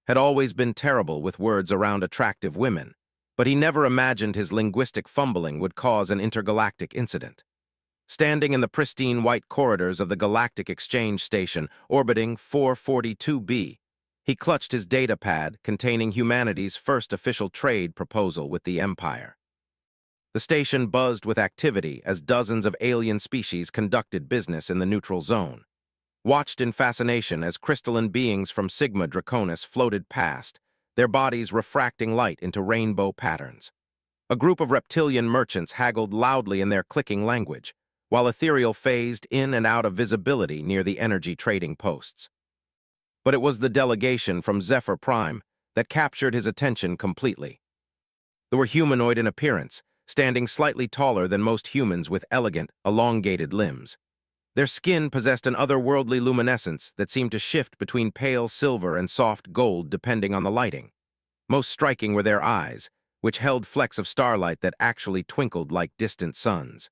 had always been terrible with words around attractive women, but he never imagined his linguistic fumbling would cause an intergalactic incident. Standing in the pristine white corridors of the Galactic Exchange Station orbiting 442b, he clutched his data pad containing humanity's first official trade proposal with the Empire. The station buzzed with activity as dozens of alien species conducted business in the neutral zone. Watched in fascination as crystalline beings from Sigma Draconis floated past, their bodies refracting light into rainbow patterns. A group of reptilian merchants haggled loudly in their clicking language, while ethereal phased in and out of visibility near the energy trading posts. But it was the delegation from Zephyr Prime that captured his attention completely. They were humanoid in appearance, standing slightly taller than most humans with elegant, elongated limbs. Their skin possessed an otherworldly luminescence that seemed to shift between pale silver and soft gold depending on the lighting. Most striking were their eyes, which held flecks of starlight that actually twinkled like distant suns.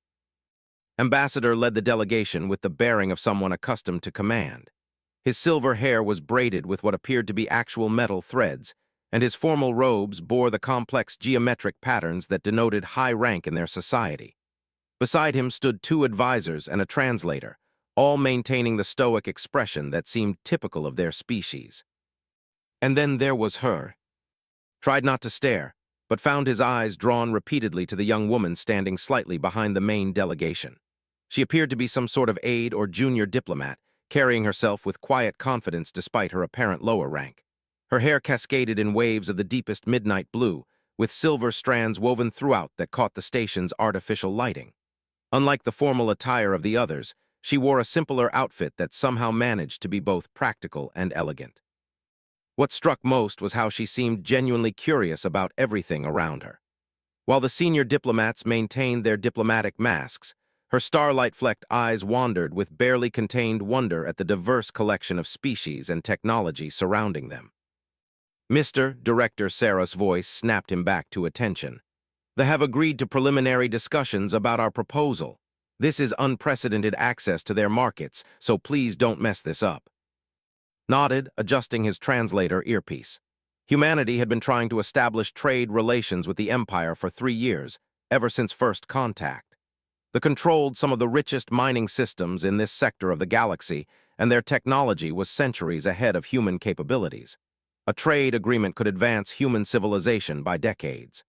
Ambassador led the delegation with the bearing of someone accustomed to command. His silver hair was braided with what appeared to be actual metal threads, and his formal robes bore the complex geometric patterns that denoted high rank in their society. Beside him stood two advisors and a translator, all maintaining the stoic expression that seemed typical of their species. And then there was her. Tried not to stare, but found his eyes drawn repeatedly to the young woman standing slightly behind the main delegation. She appeared to be some sort of aide or junior diplomat, carrying herself with quiet confidence despite her apparent lower rank. Her hair cascaded in waves of the deepest midnight blue, with silver strands woven throughout that caught the station's artificial lighting. Unlike the formal attire of the others, she wore a simpler outfit that somehow managed to be both practical and elegant. What struck most was how she seemed genuinely curious about everything around her. While the senior diplomats maintained their diplomatic masks, her starlight-flecked eyes wandered with barely contained wonder at the diverse collection of species and technology surrounding them. Mr. Director Sarah's voice snapped him back to attention. They have agreed to preliminary discussions about our proposal. This is unprecedented access to their markets, so please don't mess this up. Nodded, adjusting his translator earpiece. Humanity had been trying to establish trade relations with the Empire for 3 years, ever since first contact. They controlled some of the richest mining systems in this sector of the galaxy, and their technology was centuries ahead of human capabilities. A trade agreement could advance human civilization by decades.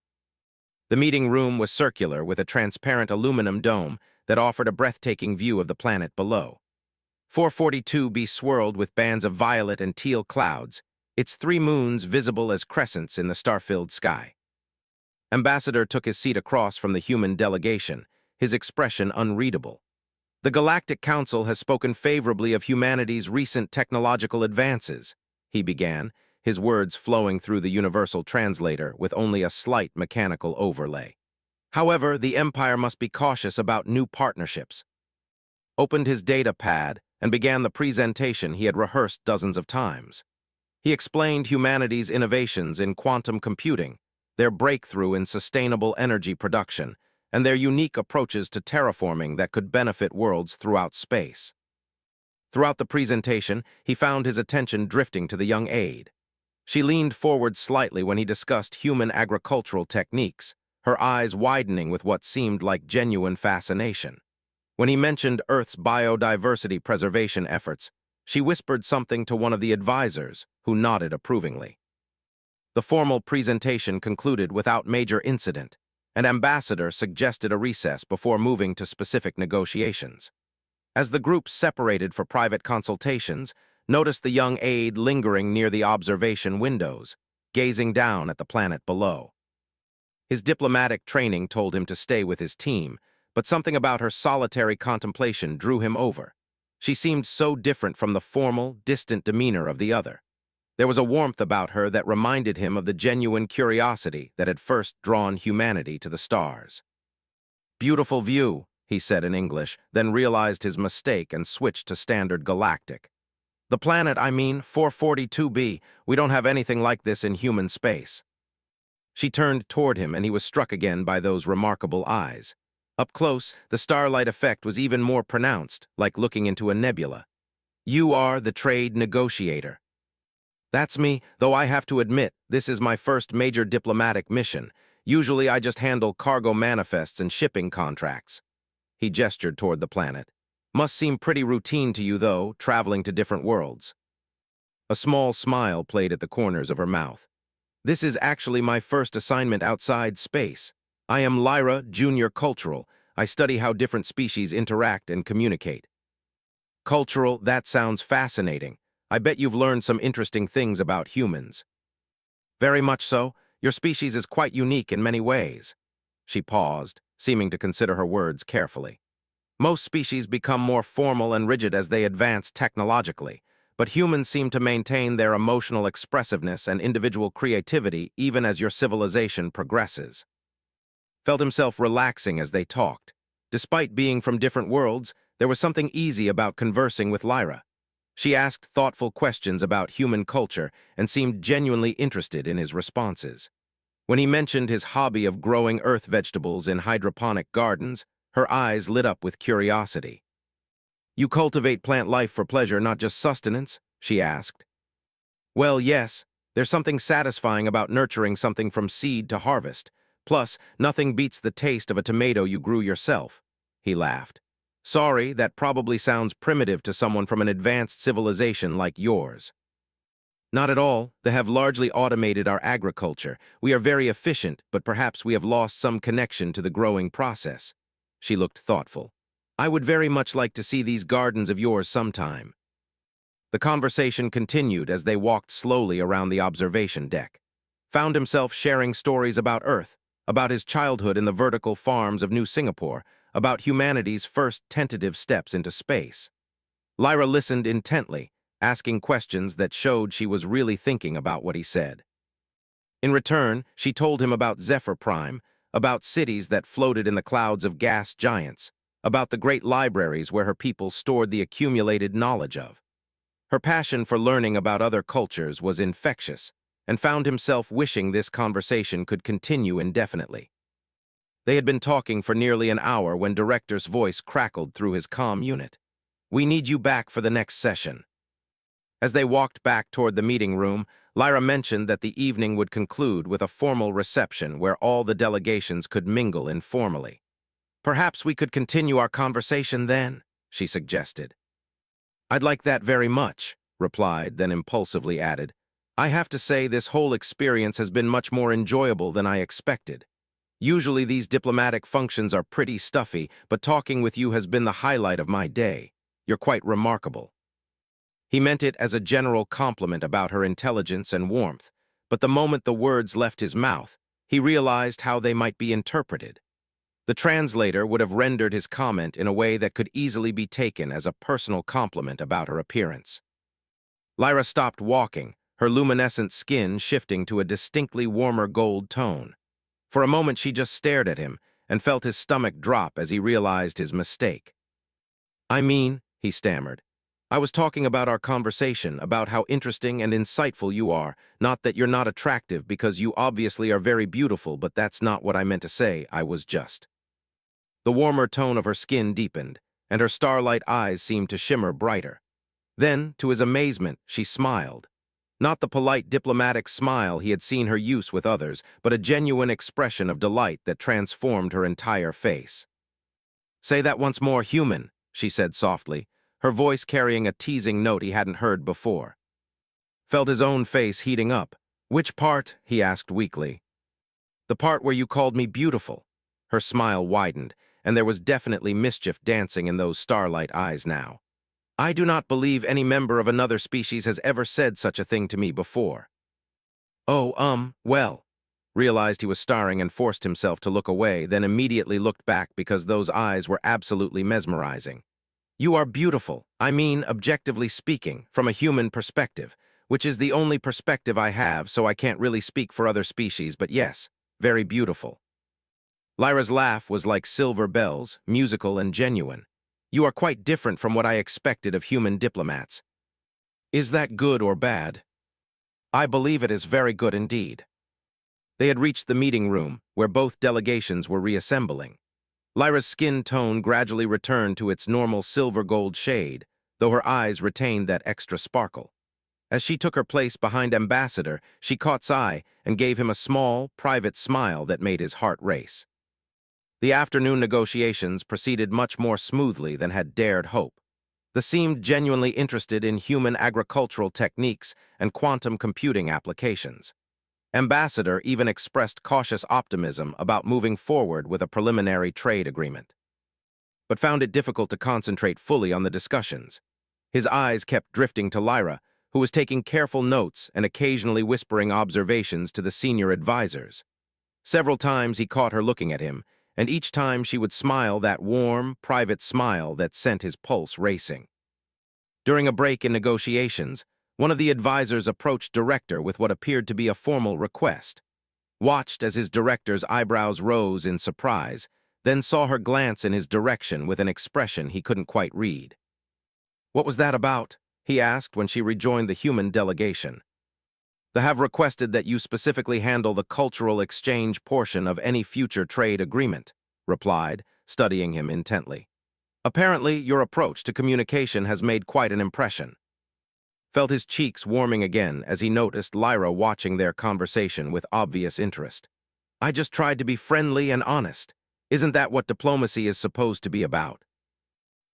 The meeting room was circular with a transparent aluminum dome that offered a breathtaking view of the planet below. 442b swirled with bands of violet and teal clouds, its 3 moons visible as crescents in the star-filled sky. Ambassador took his seat across from the human delegation, his expression unreadable. The Galactic Council has spoken favorably of humanity's recent technological advances, he began, his words flowing through the universal translator with only a slight mechanical overlay. However, the Empire must be cautious about new partnerships. Opened his data pad and began the presentation he had rehearsed dozens of times. He explained humanity's innovations in quantum computing, their breakthrough in sustainable energy production, and their unique approaches to terraforming that could benefit worlds throughout space. Throughout the presentation, he found his attention drifting to the young aide. She leaned forward slightly when he discussed human agricultural techniques, her eyes widening with what seemed like genuine fascination. When he mentioned Earth's biodiversity preservation efforts, she whispered something to one of the advisors, who nodded approvingly. The formal presentation concluded without major incident, and Ambassador suggested a recess before moving to specific negotiations. As the group separated for private consultations, noticed the young aide lingering near the observation windows, gazing down at the planet below. His diplomatic training told him to stay with his team, but something about her solitary contemplation drew him over. She seemed so different from the formal, distant demeanor of the other. There was a warmth about her that reminded him of the genuine curiosity that had first drawn humanity to the stars. "Beautiful view," he said in English, then realized his mistake and switched to Standard Galactic. "The planet, I mean, 442b, we don't have anything like this in human space." She turned toward him, and he was struck again by those remarkable eyes. Up close, the starlight effect was even more pronounced, like looking into a nebula. "You are the trade negotiator." That's me, though I have to admit, this is my first major diplomatic mission. Usually I just handle cargo manifests and shipping contracts. He gestured toward the planet. Must seem pretty routine to you, though, traveling to different worlds. A small smile played at the corners of her mouth. This is actually my first assignment outside space. I am Lyra, Junior Cultural. I study how different species interact and communicate. Cultural, that sounds fascinating. I bet you've learned some interesting things about humans. Very much so. Your species is quite unique in many ways. She paused, seeming to consider her words carefully. Most species become more formal and rigid as they advance technologically, but humans seem to maintain their emotional expressiveness and individual creativity even as your civilization progresses. Felt himself relaxing as they talked. Despite being from different worlds, there was something easy about conversing with Lyra. She asked thoughtful questions about human culture and seemed genuinely interested in his responses. When he mentioned his hobby of growing earth vegetables in hydroponic gardens, her eyes lit up with curiosity. You cultivate plant life for pleasure, not just sustenance? She asked. Well, yes. There's something satisfying about nurturing something from seed to harvest. Plus, nothing beats the taste of a tomato you grew yourself. He laughed. Sorry, that probably sounds primitive to someone from an advanced civilization like yours. Not at all. They have largely automated our agriculture. We are very efficient, but perhaps we have lost some connection to the growing process. She looked thoughtful. I would very much like to see these gardens of yours sometime. The conversation continued as they walked slowly around the observation deck. Found himself sharing stories about Earth, about his childhood in the vertical farms of New Singapore, about humanity's first tentative steps into space. Lyra listened intently, asking questions that showed she was really thinking about what he said. In return, she told him about Zephyr Prime, about cities that floated in the clouds of gas giants, about the great libraries where her people stored the accumulated knowledge of. Her passion for learning about other cultures was infectious, and found himself wishing this conversation could continue indefinitely. They had been talking for nearly an hour when Director's voice crackled through his comm unit. We need you back for the next session. As they walked back toward the meeting room, Lyra mentioned that the evening would conclude with a formal reception where all the delegations could mingle informally. Perhaps we could continue our conversation then, she suggested. I'd like that very much, replied, then impulsively added, I have to say this whole experience has been much more enjoyable than I expected. Usually these diplomatic functions are pretty stuffy, but talking with you has been the highlight of my day. You're quite remarkable. He meant it as a general compliment about her intelligence and warmth, but the moment the words left his mouth, he realized how they might be interpreted. The translator would have rendered his comment in a way that could easily be taken as a personal compliment about her appearance. Lyra stopped walking, her luminescent skin shifting to a distinctly warmer gold tone. For a moment she just stared at him and felt his stomach drop as he realized his mistake. I mean, he stammered, I was talking about our conversation, about how interesting and insightful you are, not that you're not attractive because you obviously are very beautiful, but that's not what I meant to say, I was just. The warmer tone of her skin deepened, and her starlight eyes seemed to shimmer brighter. Then, to his amazement, she smiled. Not the polite diplomatic smile he had seen her use with others, but a genuine expression of delight that transformed her entire face. Say that once more, human, she said softly, her voice carrying a teasing note he hadn't heard before. Felt his own face heating up. Which part? He asked weakly. The part where you called me beautiful. Her smile widened, and there was definitely mischief dancing in those starlight eyes now. I do not believe any member of another species has ever said such a thing to me before. Oh, well. Realized he was starring and forced himself to look away, then immediately looked back because those eyes were absolutely mesmerizing. You are beautiful, I mean, objectively speaking, from a human perspective, which is the only perspective I have, so I can't really speak for other species, but yes, very beautiful. Lyra's laugh was like silver bells, musical and genuine. You are quite different from what I expected of human diplomats. Is that good or bad? I believe it is very good indeed. They had reached the meeting room, where both delegations were reassembling. Lyra's skin tone gradually returned to its normal silver-gold shade, though her eyes retained that extra sparkle. As she took her place behind Ambassador, she caught eye and gave him a small, private smile that made his heart race. The afternoon negotiations proceeded much more smoothly than had dared hope. They seemed genuinely interested in human agricultural techniques and quantum computing applications. Ambassador even expressed cautious optimism about moving forward with a preliminary trade agreement, but found it difficult to concentrate fully on the discussions. His eyes kept drifting to Lyra, who was taking careful notes and occasionally whispering observations to the senior advisors. Several times he caught her looking at him, and each time she would smile that warm, private smile that sent his pulse racing. During a break in negotiations, one of the advisors approached Director with what appeared to be a formal request, watched as his director's eyebrows rose in surprise, then saw her glance in his direction with an expression he couldn't quite read. "What was that about?" he asked when she rejoined the human delegation. "They have requested that you specifically handle the cultural exchange portion of any future trade agreement," replied, studying him intently. "Apparently, your approach to communication has made quite an impression." Felt his cheeks warming again as he noticed Lyra watching their conversation with obvious interest. "I just tried to be friendly and honest. Isn't that what diplomacy is supposed to be about?"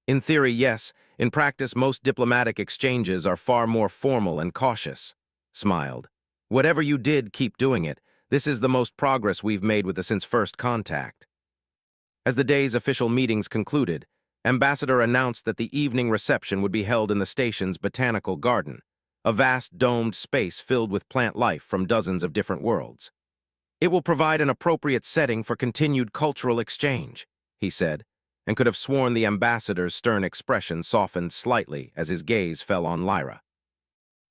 "In theory, yes. In practice, most diplomatic exchanges are far more formal and cautious," smiled. "Whatever you did, keep doing it. This is the most progress we've made with it since first contact." As the day's official meetings concluded, Ambassador announced that the evening reception would be held in the station's botanical garden, a vast domed space filled with plant life from dozens of different worlds. "It will provide an appropriate setting for continued cultural exchange," he said, and could have sworn the ambassador's stern expression softened slightly as his gaze fell on Lyra.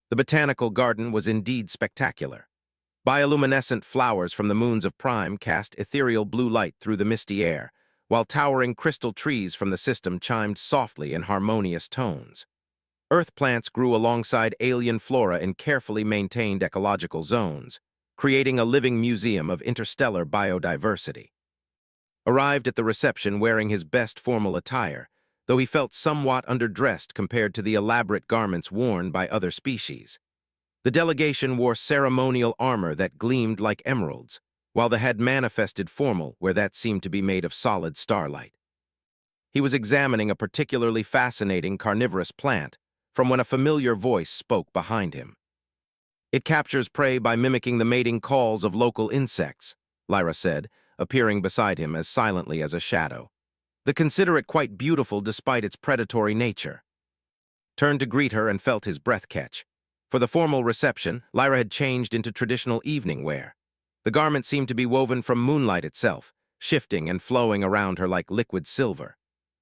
The botanical garden was indeed spectacular. Bioluminescent flowers from the moons of Prime cast ethereal blue light through the misty air, while towering crystal trees from the system chimed softly in harmonious tones. Earth plants grew alongside alien flora in carefully maintained ecological zones, creating a living museum of interstellar biodiversity. Arrived at the reception wearing his best formal attire, though he felt somewhat underdressed compared to the elaborate garments worn by other species. The delegation wore ceremonial armor that gleamed like emeralds, while the head manifested formal where that seemed to be made of solid starlight. He was examining a particularly fascinating carnivorous plant from when a familiar voice spoke behind him. "It captures prey by mimicking the mating calls of local insects," Lyra said, appearing beside him as silently as a shadow. "They consider it quite beautiful despite its predatory nature." Turned to greet her and felt his breath catch. For the formal reception, Lyra had changed into traditional evening wear. The garment seemed to be woven from moonlight itself, shifting and flowing around her like liquid silver.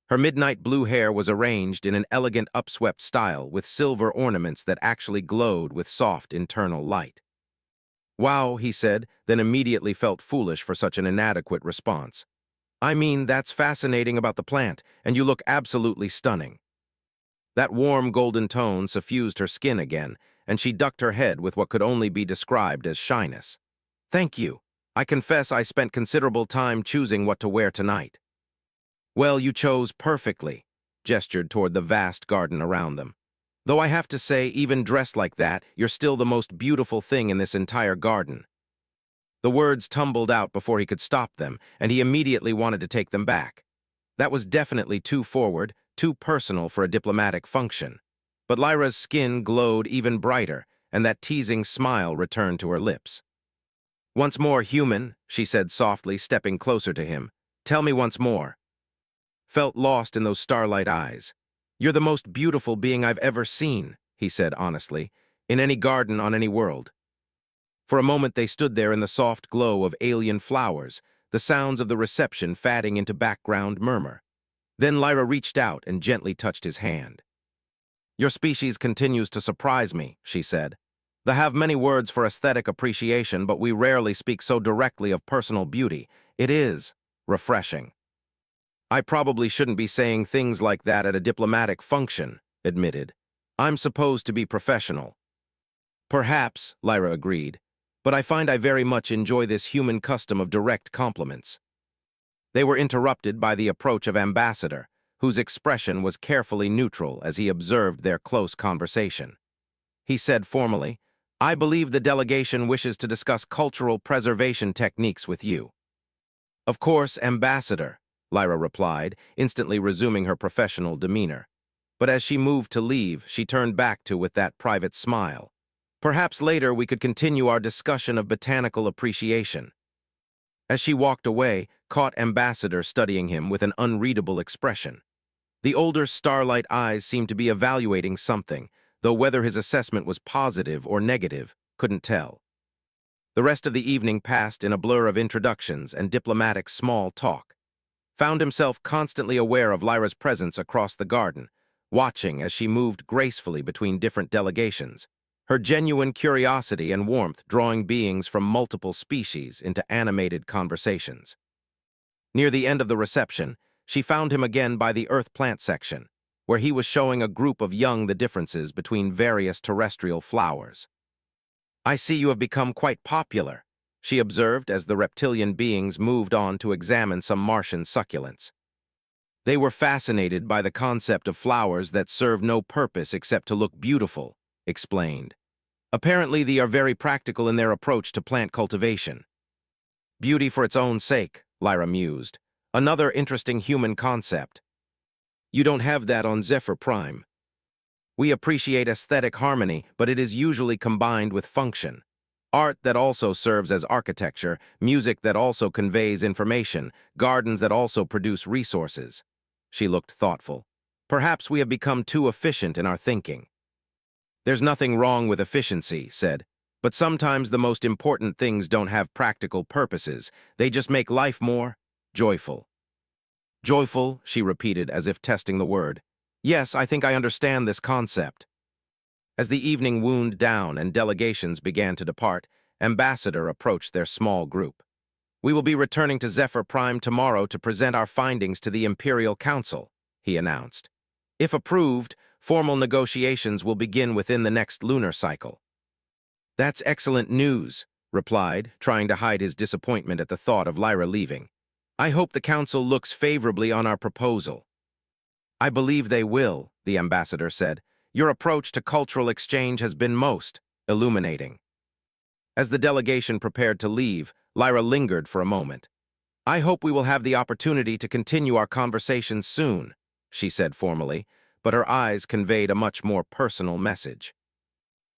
Her midnight blue hair was arranged in an elegant upswept style with silver ornaments that actually glowed with soft internal light. "Wow," he said, then immediately felt foolish for such an inadequate response. "I mean, that's fascinating about the plant, and you look absolutely stunning." That warm golden tone suffused her skin again, and she ducked her head with what could only be described as shyness. "Thank you. I confess I spent considerable time choosing what to wear tonight." "Well, you chose perfectly," gestured toward the vast garden around them. "Though I have to say, even dressed like that, you're still the most beautiful thing in this entire garden." The words tumbled out before he could stop them, and he immediately wanted to take them back. That was definitely too forward, too personal for a diplomatic function. But Lyra's skin glowed even brighter, and that teasing smile returned to her lips. "Once more, human," she said softly, stepping closer to him. "Tell me once more." Felt lost in those starlight eyes. "You're the most beautiful being I've ever seen," he said honestly, "in any garden on any world." For a moment they stood there in the soft glow of alien flowers, the sounds of the reception fading into background murmur. Then Lyra reached out and gently touched his hand. "Your species continues to surprise me," she said. "They have many words for aesthetic appreciation, but we rarely speak so directly of personal beauty. It is refreshing." "I probably shouldn't be saying things like that at a diplomatic function," admitted. "I'm supposed to be professional." "Perhaps," Lyra agreed, "but I find I very much enjoy this human custom of direct compliments." They were interrupted by the approach of Ambassador, whose expression was carefully neutral as he observed their close conversation. he said formally. "I believe the delegation wishes to discuss cultural preservation techniques with you." "Of course, Ambassador," Lyra replied, instantly resuming her professional demeanor. But as she moved to leave, she turned back to with that private smile. "Perhaps later we could continue our discussion of botanical appreciation." As she walked away, caught Ambassador studying him with an unreadable expression. The older starlight eyes seemed to be evaluating something, though whether his assessment was positive or negative, couldn't tell. The rest of the evening passed in a blur of introductions and diplomatic small talk. Found himself constantly aware of Lyra's presence across the garden, watching as she moved gracefully between different delegations, her genuine curiosity and warmth drawing beings from multiple species into animated conversations. Near the end of the reception, she found him again by the earth plant section, where he was showing a group of young the differences between various terrestrial flowers. "I see you have become quite popular," she observed as the reptilian beings moved on to examine some Martian succulents. They were fascinated by the concept of flowers that serve no purpose except to look beautiful, explained. Apparently, they are very practical in their approach to plant cultivation. "Beauty for its own sake," Lyra mused. "Another interesting human concept. You don't have that on Zephyr Prime. We appreciate aesthetic harmony, but it is usually combined with function. Art that also serves as architecture, music that also conveys information, gardens that also produce resources." She looked thoughtful. "Perhaps we have become too efficient in our thinking." "There's nothing wrong with efficiency," said, "but sometimes the most important things don't have practical purposes. They just make life more joyful." "Joyful," she repeated as if testing the word. "Yes, I think I understand this concept." As the evening wound down and delegations began to depart, Ambassador approached their small group. "We will be returning to Zephyr Prime tomorrow to present our findings to the Imperial Council," he announced. "If approved, formal negotiations will begin within the next lunar cycle." "That's excellent news," replied, trying to hide his disappointment at the thought of Lyra leaving. "I hope the Council looks favorably on our proposal." "I believe they will," the ambassador said. "Your approach to cultural exchange has been most illuminating." As the delegation prepared to leave, Lyra lingered for a moment. "I hope we will have the opportunity to continue our conversations soon," she said formally, but her eyes conveyed a much more personal message.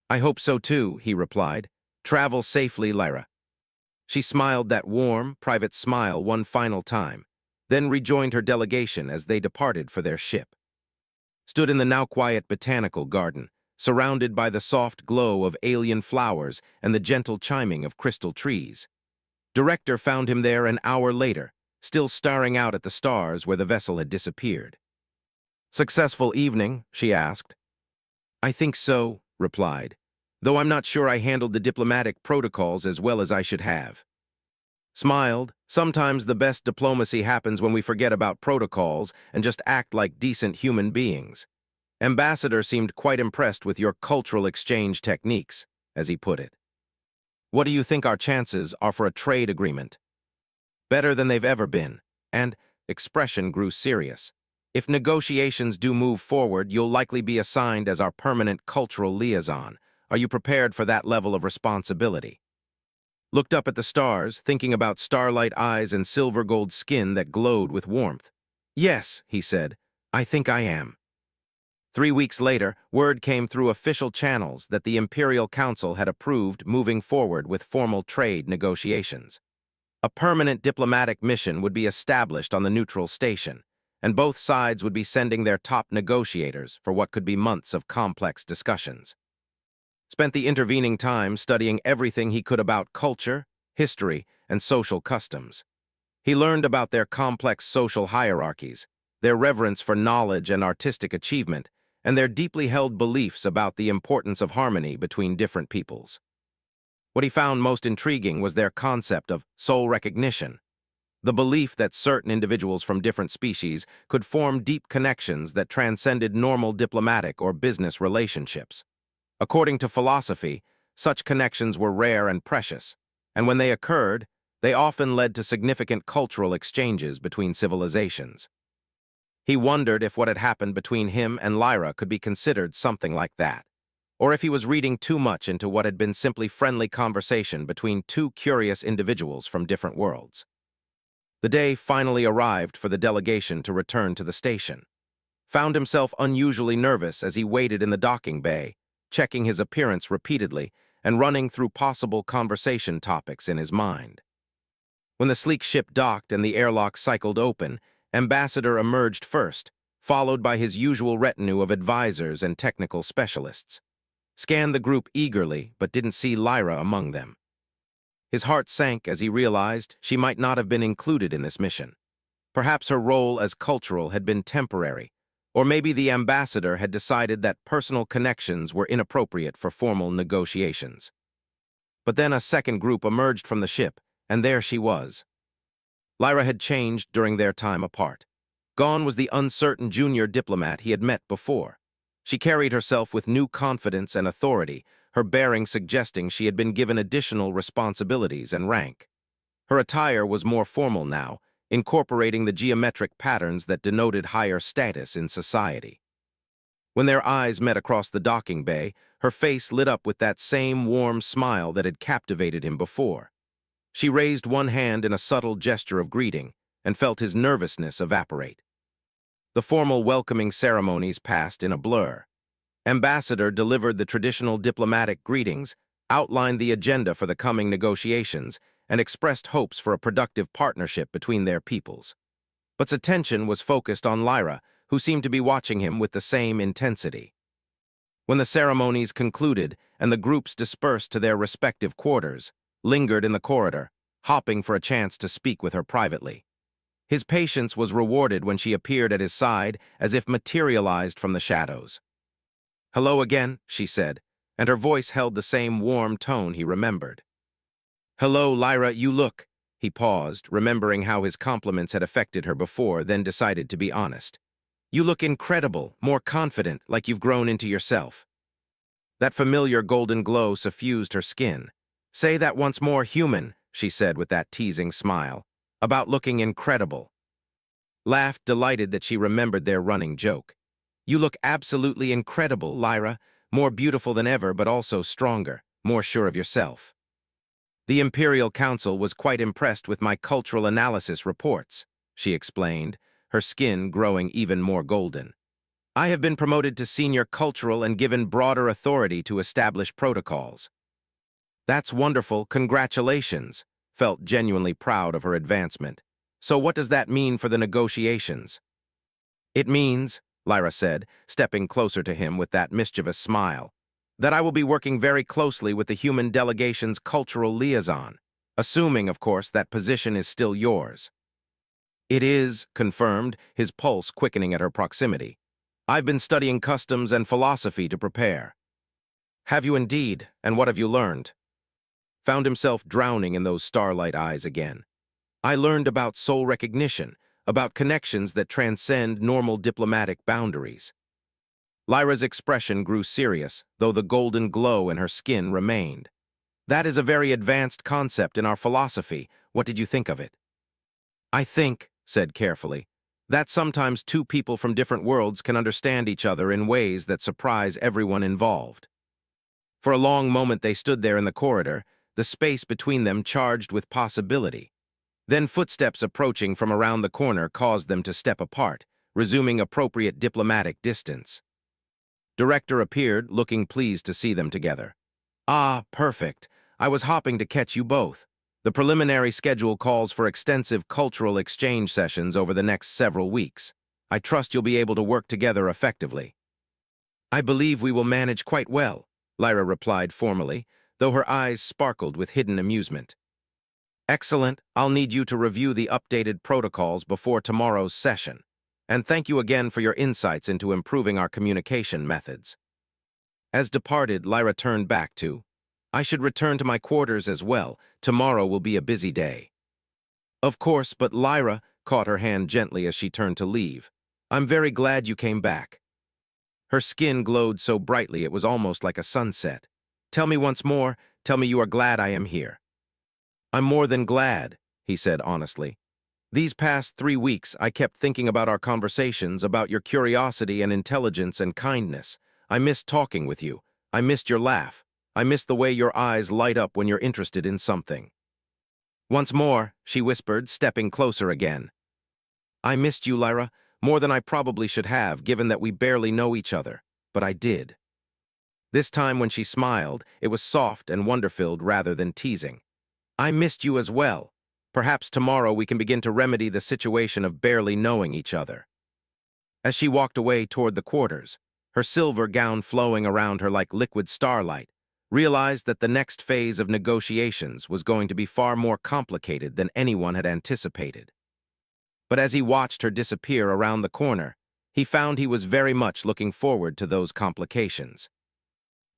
"I hope so too," he replied. "Travel safely, Lyra." She smiled that warm, private smile one final time, then rejoined her delegation as they departed for their ship. Stood in the now quiet botanical garden, surrounded by the soft glow of alien flowers and the gentle chiming of crystal trees. Director found him there an hour later, still staring out at the stars where the vessel had disappeared. "Successful evening?" she asked. "I think so," replied, "though I'm not sure I handled the diplomatic protocols as well as I should have." Smiled. "Sometimes the best diplomacy happens when we forget about protocols and just act like decent human beings." Ambassador seemed quite impressed with your cultural exchange techniques, as he put it. "What do you think our chances are for a trade agreement?" "Better than they've ever been," and expression grew serious. "If negotiations do move forward, you'll likely be assigned as our permanent cultural liaison. Are you prepared for that level of responsibility?" Looked up at the stars, thinking about starlight eyes and silver gold skin that glowed with warmth. "Yes," he said, "I think I am." 3 weeks later, word came through official channels that the Imperial Council had approved moving forward with formal trade negotiations. A permanent diplomatic mission would be established on the neutral station, and both sides would be sending their top negotiators for what could be months of complex discussions. Spent the intervening time studying everything he could about culture, history, and social customs. He learned about their complex social hierarchies, their reverence for knowledge and artistic achievement, and their deeply held beliefs about the importance of harmony between different peoples. What he found most intriguing was their concept of soul recognition, the belief that certain individuals from different species could form deep connections that transcended normal diplomatic or business relationships. According to philosophy, such connections were rare and precious, and when they occurred, they often led to significant cultural exchanges between civilizations. He wondered if what had happened between him and Lyra could be considered something like that, or if he was reading too much into what had been simply friendly conversation between two curious individuals from different worlds. The day finally arrived for the delegation to return to the station. Found himself unusually nervous as he waited in the docking bay, checking his appearance repeatedly and running through possible conversation topics in his mind. When the sleek ship docked and the airlock cycled open, Ambassador emerged first, followed by his usual retinue of advisors and technical specialists. Scanned the group eagerly, but didn't see Lyra among them. His heart sank as he realized she might not have been included in this mission. Perhaps her role as cultural had been temporary, or maybe the ambassador had decided that personal connections were inappropriate for formal negotiations. But then a second group emerged from the ship, and there she was. Lyra had changed during their time apart. Gone was the uncertain junior diplomat he had met before. She carried herself with new confidence and authority, her bearing suggesting she had been given additional responsibilities and rank. Her attire was more formal now, incorporating the geometric patterns that denoted higher status in society. When their eyes met across the docking bay, her face lit up with that same warm smile that had captivated him before. She raised one hand in a subtle gesture of greeting and felt his nervousness evaporate. The formal welcoming ceremonies passed in a blur. Ambassador delivered the traditional diplomatic greetings, outlined the agenda for the coming negotiations, and expressed hopes for a productive partnership between their peoples. But attention was focused on Lyra, who seemed to be watching him with the same intensity. When the ceremonies concluded and the groups dispersed to their respective quarters, lingered in the corridor, hopping for a chance to speak with her privately. His patience was rewarded when she appeared at his side as if materialized from the shadows. "Hello again," she said, and her voice held the same warm tone he remembered. "Hello, Lyra, you look—" He paused, remembering how his compliments had affected her before, then decided to be honest. "You look incredible, more confident, like you've grown into yourself." That familiar golden glow suffused her skin. "Say that once more, human," she said with that teasing smile, "about looking incredible." Laughed, delighted that she remembered their running joke. "You look absolutely incredible, Lyra, more beautiful than ever, but also stronger, more sure of yourself. The Imperial Council was quite impressed with my cultural analysis reports," she explained, her skin growing even more golden. "I have been promoted to senior cultural and given broader authority to establish protocols." "That's wonderful, congratulations," felt genuinely proud of her advancement. "So what does that mean for the negotiations?" "It means," Lyra said, stepping closer to him with that mischievous smile, "that I will be working very closely with the human delegation's cultural liaison, assuming, of course, that position is still yours." "It is," confirmed, his pulse quickening at her proximity. "I've been studying customs and philosophy to prepare." "Have you indeed? And what have you learned?" Found himself drowning in those starlight eyes again. "I learned about soul recognition, about connections that transcend normal diplomatic boundaries." Lyra's expression grew serious, though the golden glow in her skin remained. "That is a very advanced concept in our philosophy. What did you think of it?" "I think," said carefully, "that sometimes two people from different worlds can understand each other in ways that surprise everyone involved." For a long moment they stood there in the corridor, the space between them charged with possibility. Then footsteps approaching from around the corner caused them to step apart, resuming appropriate diplomatic distance. Director appeared, looking pleased to see them together. "Ah, perfect. I was hopping to catch you both. The preliminary schedule calls for extensive cultural exchange sessions over the next several weeks. I trust you'll be able to work together effectively." "I believe we will manage quite well," Lyra replied formally, though her eyes sparkled with hidden amusement. "Excellent. I'll need you to review the updated protocols before tomorrow's session. And thank you again for your insights into improving our communication methods." As departed, Lyra turned back to, "I should return to my quarters as well. Tomorrow will be a busy day." "Of course, but Lyra," caught her hand gently as she turned to leave, "I'm very glad you came back." Her skin glowed so brightly it was almost like a sunset. "Tell me once more, tell me you are glad I am here." "I'm more than glad," he said honestly. "These past 3 weeks, I kept thinking about our conversations, about your curiosity and intelligence and kindness. I missed talking with you. I missed your laugh. I missed the way your eyes light up when you're interested in something. Once more, she whispered, stepping closer again. I missed you, Lyra, more than I probably should have, given that we barely know each other. But I did. This time when she smiled, it was soft and wonder-filled rather than teasing. I missed you as well. Perhaps tomorrow we can begin to remedy the situation of barely knowing each other. As she walked away toward the quarters, her silver gown flowing around her like liquid starlight, realized that the next phase of negotiations was going to be far more complicated than anyone had anticipated. But as he watched her disappear around the corner, he found he was very much looking forward to those complications.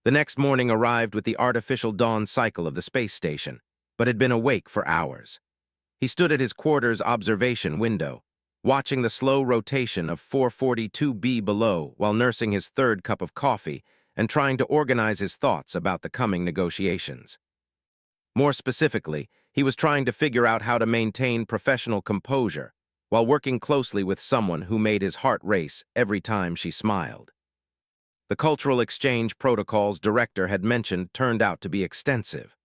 The next morning arrived with the artificial dawn cycle of the space station, but had been awake for hours. He stood at his quarters observation window, watching the slow rotation of 442b below while nursing his third cup of coffee and trying to organize his thoughts about the coming negotiations. More specifically, he was trying to figure out how to maintain professional composure while working closely with someone who made his heart race every time she smiled. The cultural exchange protocol's director had mentioned turned out to be extensive.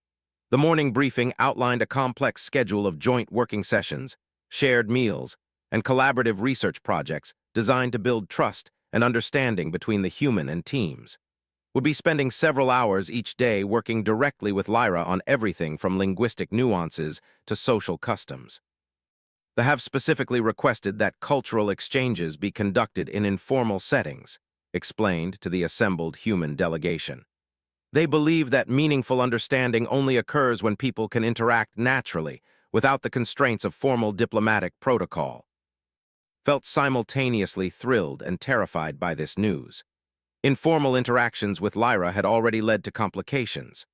The morning briefing outlined a complex schedule of joint working sessions, shared meals, and collaborative research projects designed to build trust and understanding between the human and teams. Would be spending several hours each day working directly with Lyra on everything from linguistic nuances to social customs. They have specifically requested that cultural exchanges be conducted in informal settings, explained to the assembled human delegation. They believe that meaningful understanding only occurs when people can interact naturally, without the constraints of formal diplomatic protocol. Felt simultaneously thrilled and terrified by this news. Informal interactions with Lyra had already led to complications.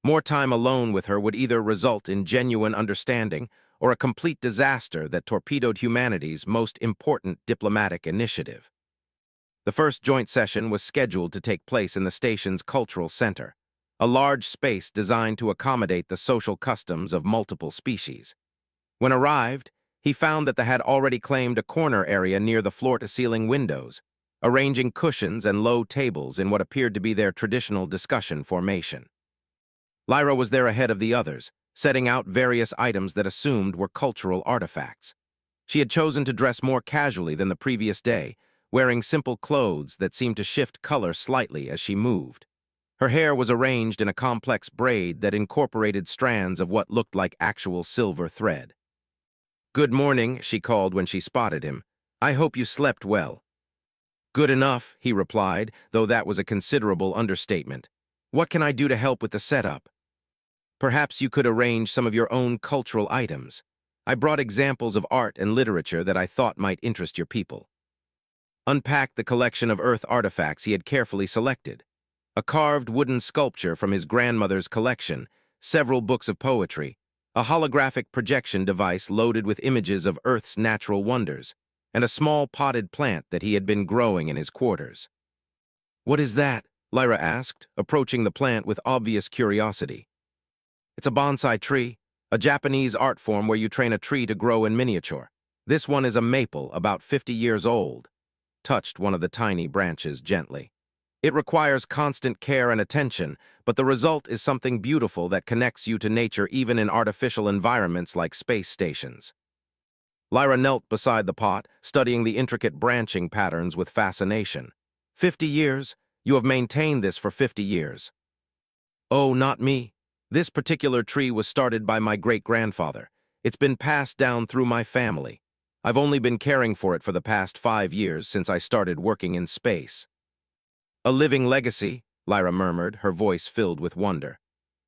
More time alone with her would either result in genuine understanding or a complete disaster that torpedoed humanity's most important diplomatic initiative. The first joint session was scheduled to take place in the station's cultural center, a large space designed to accommodate the social customs of multiple species. When arrived, he found that they had already claimed a corner area near the floor-to-ceiling windows, arranging cushions and low tables in what appeared to be their traditional discussion formation. Lyra was there ahead of the others, setting out various items that assumed were cultural artifacts. She had chosen to dress more casually than the previous day, wearing simple clothes that seemed to shift color slightly as she moved. Her hair was arranged in a complex braid that incorporated strands of what looked like actual silver thread. "Good morning," she called when she spotted him. "I hope you slept well." "Good enough," he replied, though that was a considerable understatement. "What can I do to help with the setup?" "Perhaps you could arrange some of your own cultural items. I brought examples of art and literature that I thought might interest your people." Unpacked the collection of Earth artifacts he had carefully selected. A carved wooden sculpture from his grandmother's collection, several books of poetry, a holographic projection device loaded with images of Earth's natural wonders, and a small potted plant that he had been growing in his quarters. "What is that?" Lyra asked, approaching the plant with obvious curiosity. "It's a bonsai tree, a Japanese art form where you train a tree to grow in miniature. This one is a maple, about 50 years old." Touched one of the tiny branches gently. "It requires constant care and attention, but the result is something beautiful that connects you to nature even in artificial environments like space stations." Lyra knelt beside the pot, studying the intricate branching patterns with fascination. 50 years? You have maintained this for 50 years. "Oh, not me. This particular tree was started by my great-grandfather. It's been passed down through my family. I've only been caring for it for the past 5 years since I started working in space." "A living legacy," Lyra murmured, her voice filled with wonder.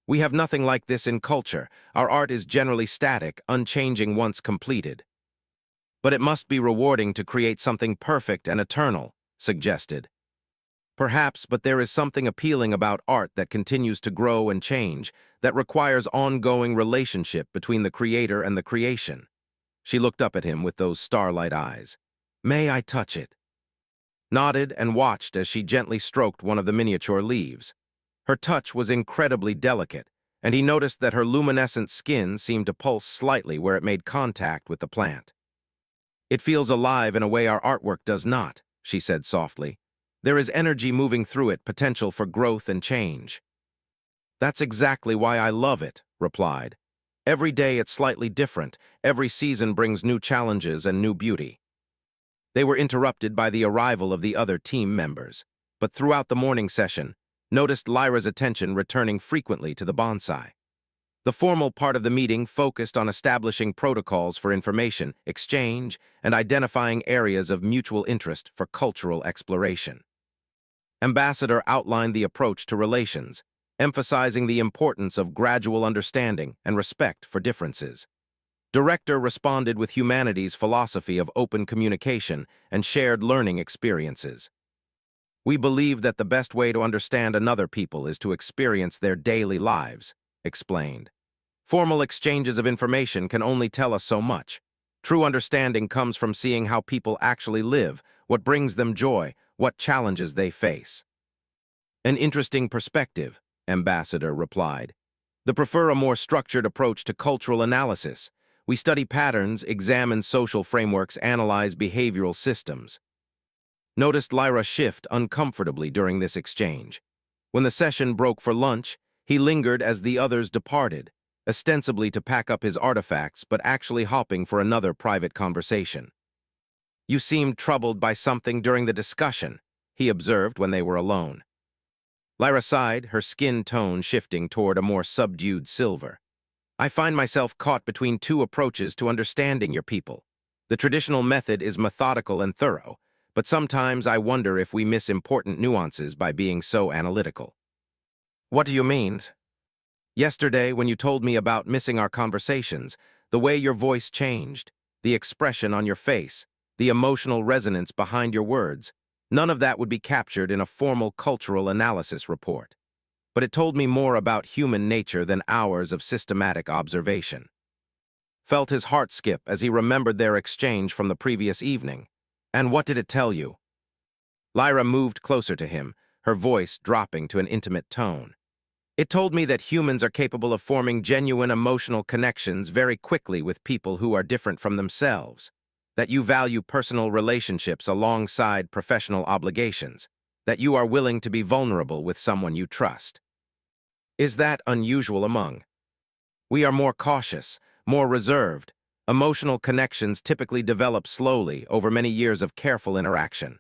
"We have nothing like this in culture. Our art is generally static, unchanging once completed." "But it must be rewarding to create something perfect and eternal," suggested. "Perhaps, but there is something appealing about art that continues to grow and change, that requires ongoing relationship between the creator and the creation." She looked up at him with those starlight eyes. "May I touch it?" Nodded and watched as she gently stroked one of the miniature leaves. Her touch was incredibly delicate, and he noticed that her luminescent skin seemed to pulse slightly where it made contact with the plant. "It feels alive in a way our artwork does not," she said softly. There is energy moving through it, potential for growth and change. That's exactly why I love it, replied. Every day it's slightly different. Every season brings new challenges and new beauty. They were interrupted by the arrival of the other team members, but throughout the morning session, noticed Lyra's attention returning frequently to the bonsai. The formal part of the meeting focused on establishing protocols for information exchange and identifying areas of mutual interest for cultural exploration. Ambassador outlined the approach to relations, emphasizing the importance of gradual understanding and respect for differences. Director responded with humanity's philosophy of open communication and shared learning experiences. We believe that the best way to understand another people is to experience their daily lives, explained. Formal exchanges of information can only tell us so much. True understanding comes from seeing how people actually live, what brings them joy, what challenges they face. An interesting perspective, Ambassador replied. They prefer a more structured approach to cultural analysis. We study patterns, examine social frameworks, analyze behavioral systems. Noticed Lyra shift uncomfortably during this exchange. When the session broke for lunch, he lingered as the others departed, ostensibly to pack up his artifacts but actually hopping for another private conversation. You seemed troubled by something during the discussion, he observed when they were alone. Lyra sighed, her skin tone shifting toward a more subdued silver. I find myself caught between two approaches to understanding your people. The traditional method is methodical and thorough, but sometimes I wonder if we miss important nuances by being so analytical. What do you mean? Yesterday, when you told me about missing our conversations, the way your voice changed, the expression on your face, the emotional resonance behind your words, none of that would be captured in a formal cultural analysis report. But it told me more about human nature than hours of systematic observation. Felt his heart skip as he remembered their exchange from the previous evening. And what did it tell you? Lyra moved closer to him, her voice dropping to an intimate tone. It told me that humans are capable of forming genuine emotional connections very quickly with people who are different from themselves, that you value personal relationships alongside professional obligations, that you are willing to be vulnerable with someone you trust. Is that unusual among? We are more cautious, more reserved. Emotional connections typically develop slowly over many years of careful interaction.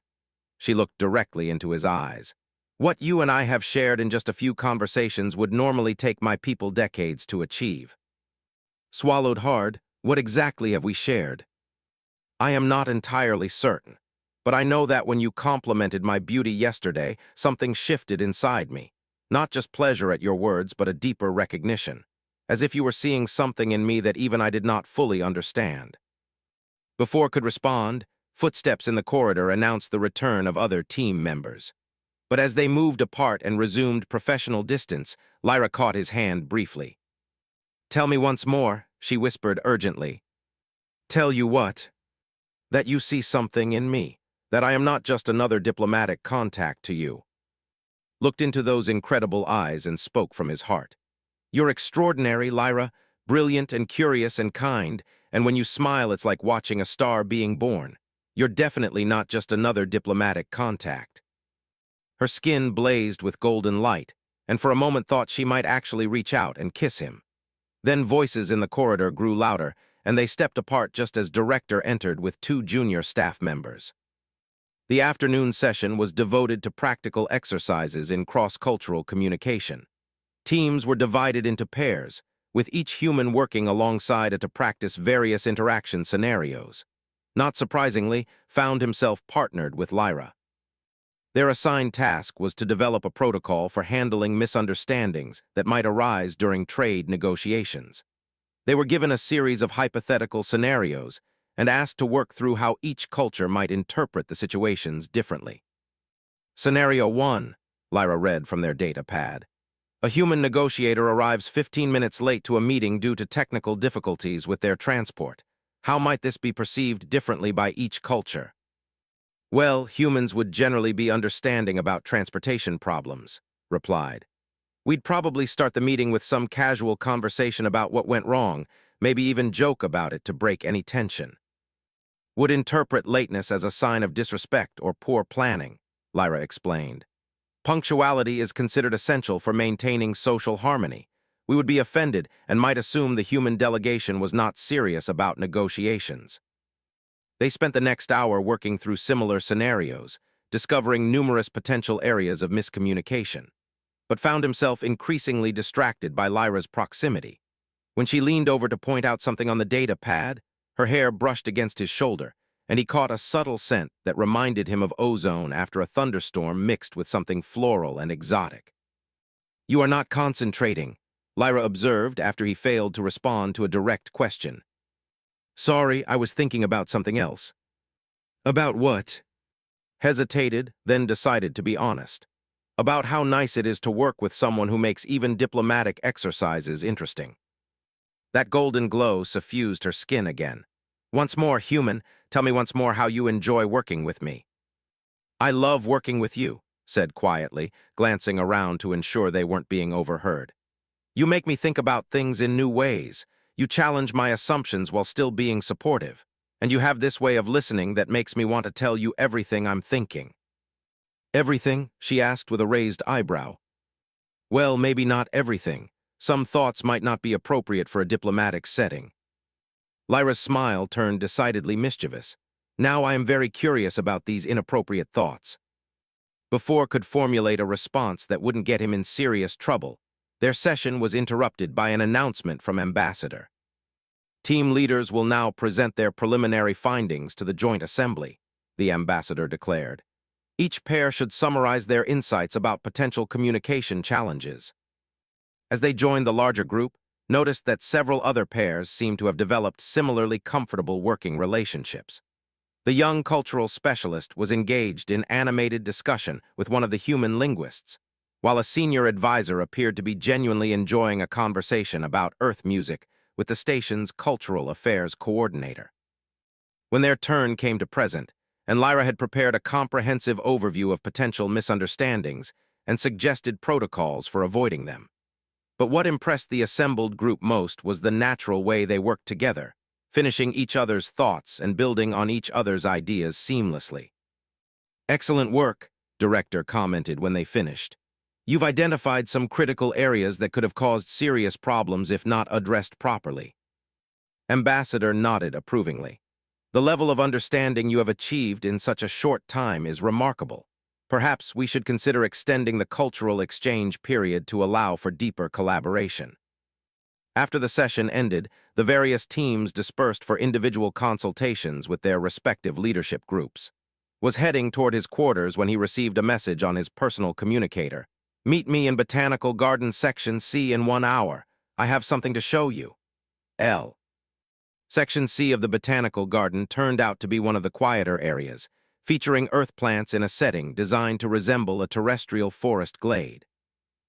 She looked directly into his eyes. What you and I have shared in just a few conversations would normally take my people decades to achieve. Swallowed hard, what exactly have we shared? I am not entirely certain, but I know that when you complimented my beauty yesterday, something shifted inside me. Not just pleasure at your words, but a deeper recognition, as if you were seeing something in me that even I did not fully understand. Before could respond, footsteps in the corridor announced the return of other team members. But as they moved apart and resumed professional distance, Lyra caught his hand briefly. Tell me once more, she whispered urgently. Tell you what? That you see something in me, that I am not just another diplomatic contact to you. Looked into those incredible eyes and spoke from his heart. You're extraordinary, Lyra, brilliant and curious and kind, and when you smile it's like watching a star being born. You're definitely not just another diplomatic contact. Her skin blazed with golden light, and for a moment thought she might actually reach out and kiss him. Then voices in the corridor grew louder, and they stepped apart just as Director entered with two junior staff members. The afternoon session was devoted to practical exercises in cross-cultural communication. Teams were divided into pairs, with each human working alongside it to practice various interaction scenarios. Not surprisingly, found himself partnered with Lyra. Their assigned task was to develop a protocol for handling misunderstandings that might arise during trade negotiations. They were given a series of hypothetical scenarios and asked to work through how each culture might interpret the situations differently. Scenario 1, Lyra read from their data pad. A human negotiator arrives 15 minutes late to a meeting due to technical difficulties with their transport. How might this be perceived differently by each culture? Well, humans would generally be understanding about transportation problems, replied. We'd probably start the meeting with some casual conversation about what went wrong, maybe even joke about it to break any tension. Would interpret lateness as a sign of disrespect or poor planning, Lyra explained. Punctuality is considered essential for maintaining social harmony. We would be offended and might assume the human delegation was not serious about negotiations. They spent the next hour working through similar scenarios, discovering numerous potential areas of miscommunication, but found himself increasingly distracted by Lyra's proximity. When she leaned over to point out something on the data pad, her hair brushed against his shoulder, and he caught a subtle scent that reminded him of ozone after a thunderstorm mixed with something floral and exotic. "You are not concentrating," Lyra observed after he failed to respond to a direct question. "Sorry, I was thinking about something else." "About what?" Hesitated, then decided to be honest. "About how nice it is to work with someone who makes even diplomatic exercises interesting." That golden glow suffused her skin again. "Once more, human, tell me once more how you enjoy working with me." "I love working with you," said quietly, glancing around to ensure they weren't being overheard. "You make me think about things in new ways. You challenge my assumptions while still being supportive. And you have this way of listening that makes me want to tell you everything I'm thinking." "Everything?" she asked with a raised eyebrow. "Well, maybe not everything. Some thoughts might not be appropriate for a diplomatic setting." Lyra's smile turned decidedly mischievous. "Now I am very curious about these inappropriate thoughts." Before could formulate a response that wouldn't get him in serious trouble, their session was interrupted by an announcement from Ambassador. "Team leaders will now present their preliminary findings to the Joint Assembly," the ambassador declared. "Each pair should summarize their insights about potential communication challenges." As they joined the larger group, noticed that several other pairs seemed to have developed similarly comfortable working relationships. The young cultural specialist was engaged in animated discussion with one of the human linguists, while a senior advisor appeared to be genuinely enjoying a conversation about Earth music with the station's cultural affairs coordinator. When their turn came to present, and Lyra had prepared a comprehensive overview of potential misunderstandings and suggested protocols for avoiding them. But what impressed the assembled group most was the natural way they worked together, finishing each other's thoughts and building on each other's ideas seamlessly. "Excellent work," Director commented when they finished. "You've identified some critical areas that could have caused serious problems if not addressed properly." Ambassador nodded approvingly. "The level of understanding you have achieved in such a short time is remarkable. Perhaps we should consider extending the cultural exchange period to allow for deeper collaboration." After the session ended, the various teams dispersed for individual consultations with their respective leadership groups. Was heading toward his quarters when he received a message on his personal communicator. "Meet me in Botanical Garden Section C in 1 hour. I have something to show you. L." Section C of the Botanical Garden turned out to be one of the quieter areas, featuring earth plants in a setting designed to resemble a terrestrial forest glade.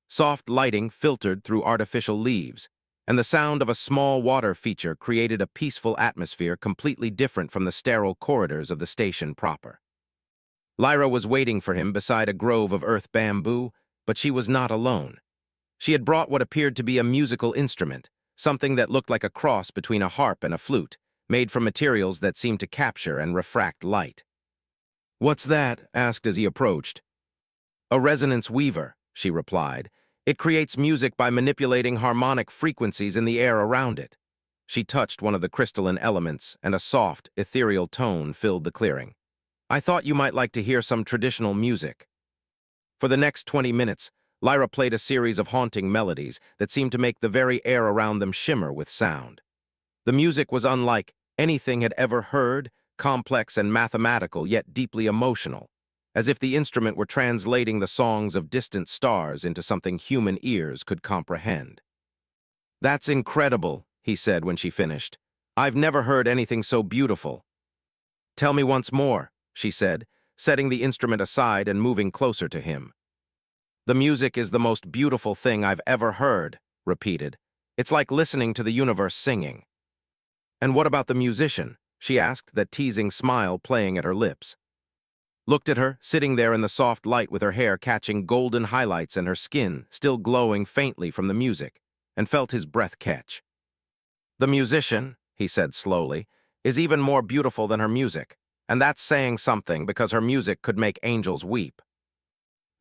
Soft lighting filtered through artificial leaves, and the sound of a small water feature created a peaceful atmosphere completely different from the sterile corridors of the station proper. Lyra was waiting for him beside a grove of earth bamboo, but she was not alone. She had brought what appeared to be a musical instrument, something that looked like a cross between a harp and a flute, made from materials that seemed to capture and refract light. "What's that?" asked as he approached. "A resonance weaver," she replied. "It creates music by manipulating harmonic frequencies in the air around it." She touched one of the crystalline elements, and a soft, ethereal tone filled the clearing. "I thought you might like to hear some traditional music." For the next 20 minutes, Lyra played a series of haunting melodies that seemed to make the very air around them shimmer with sound. The music was unlike anything had ever heard, complex and mathematical, yet deeply emotional, as if the instrument were translating the songs of distant stars into something human ears could comprehend. "That's incredible," he said when she finished. "I've never heard anything so beautiful." "Tell me once more," she said, setting the instrument aside and moving closer to him. "The music is the most beautiful thing I've ever heard," repeated. "It's like listening to the universe singing." "And what about the musician?" she asked, that teasing smile playing at her lips. Looked at her, sitting there in the soft light with her hair catching golden highlights and her skin still glowing faintly from the music, and felt his breath catch. "The musician," he said slowly, "is even more beautiful than her music, and that's saying something because her music could make angels weep."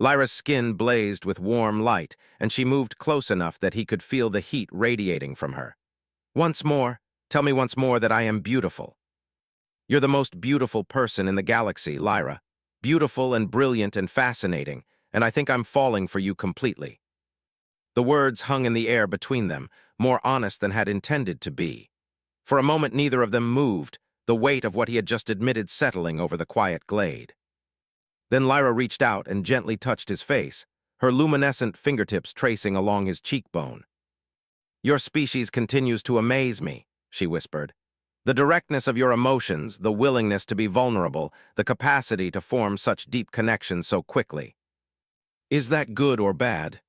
Lyra's skin blazed with warm light, and she moved close enough that he could feel the heat radiating from her. Once more, tell me once more that I am beautiful. You're the most beautiful person in the galaxy, Lyra. Beautiful and brilliant and fascinating, and I think I'm falling for you completely. The words hung in the air between them, more honest than had intended to be. For a moment neither of them moved, the weight of what he had just admitted settling over the quiet glade. Then Lyra reached out and gently touched his face, her luminescent fingertips tracing along his cheekbone. Your species continues to amaze me, she whispered. The directness of your emotions, the willingness to be vulnerable, the capacity to form such deep connections so quickly. Is that good or bad?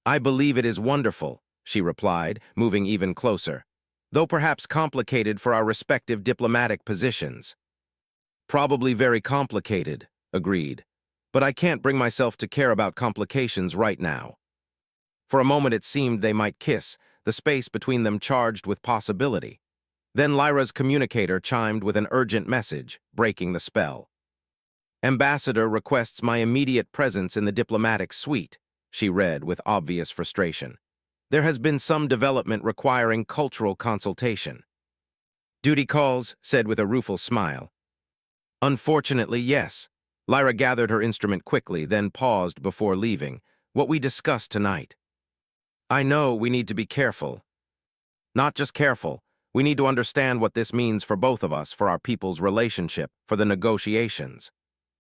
I believe it is wonderful, she replied, moving even closer, though perhaps complicated for our respective diplomatic positions. Probably very complicated, agreed, but I can't bring myself to care about complications right now. For a moment it seemed they might kiss, the space between them charged with possibility. Then Lyra's communicator chimed with an urgent message, breaking the spell. Ambassador requests my immediate presence in the diplomatic suite, she read with obvious frustration. There has been some development requiring cultural consultation. Duty calls, said with a rueful smile. Unfortunately, yes. Lyra gathered her instrument quickly, then paused before leaving. What we discussed tonight. I know we need to be careful. Not just careful. We need to understand what this means for both of us, for our people's relationship, for the negotiations.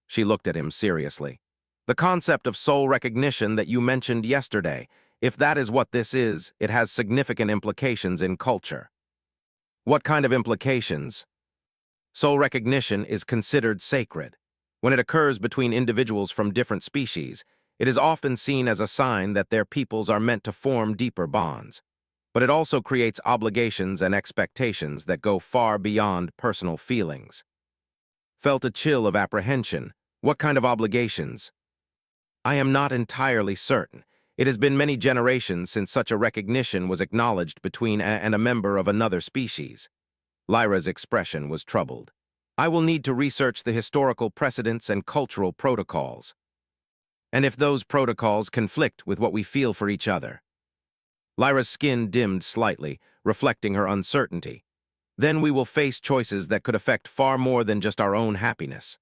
She looked at him seriously. The concept of soul recognition that you mentioned yesterday, if that is what this is, it has significant implications in culture. What kind of implications? Soul recognition is considered sacred. When it occurs between individuals from different species, it is often seen as a sign that their peoples are meant to form deeper bonds. But it also creates obligations and expectations that go far beyond personal feelings. Felt a chill of apprehension. What kind of obligations? I am not entirely certain. It has been many generations since such a recognition was acknowledged between a member of another species. Lyra's expression was troubled. I will need to research the historical precedents and cultural protocols. And if those protocols conflict with what we feel for each other? Lyra's skin dimmed slightly, reflecting her uncertainty. Then we will face choices that could affect far more than just our own happiness.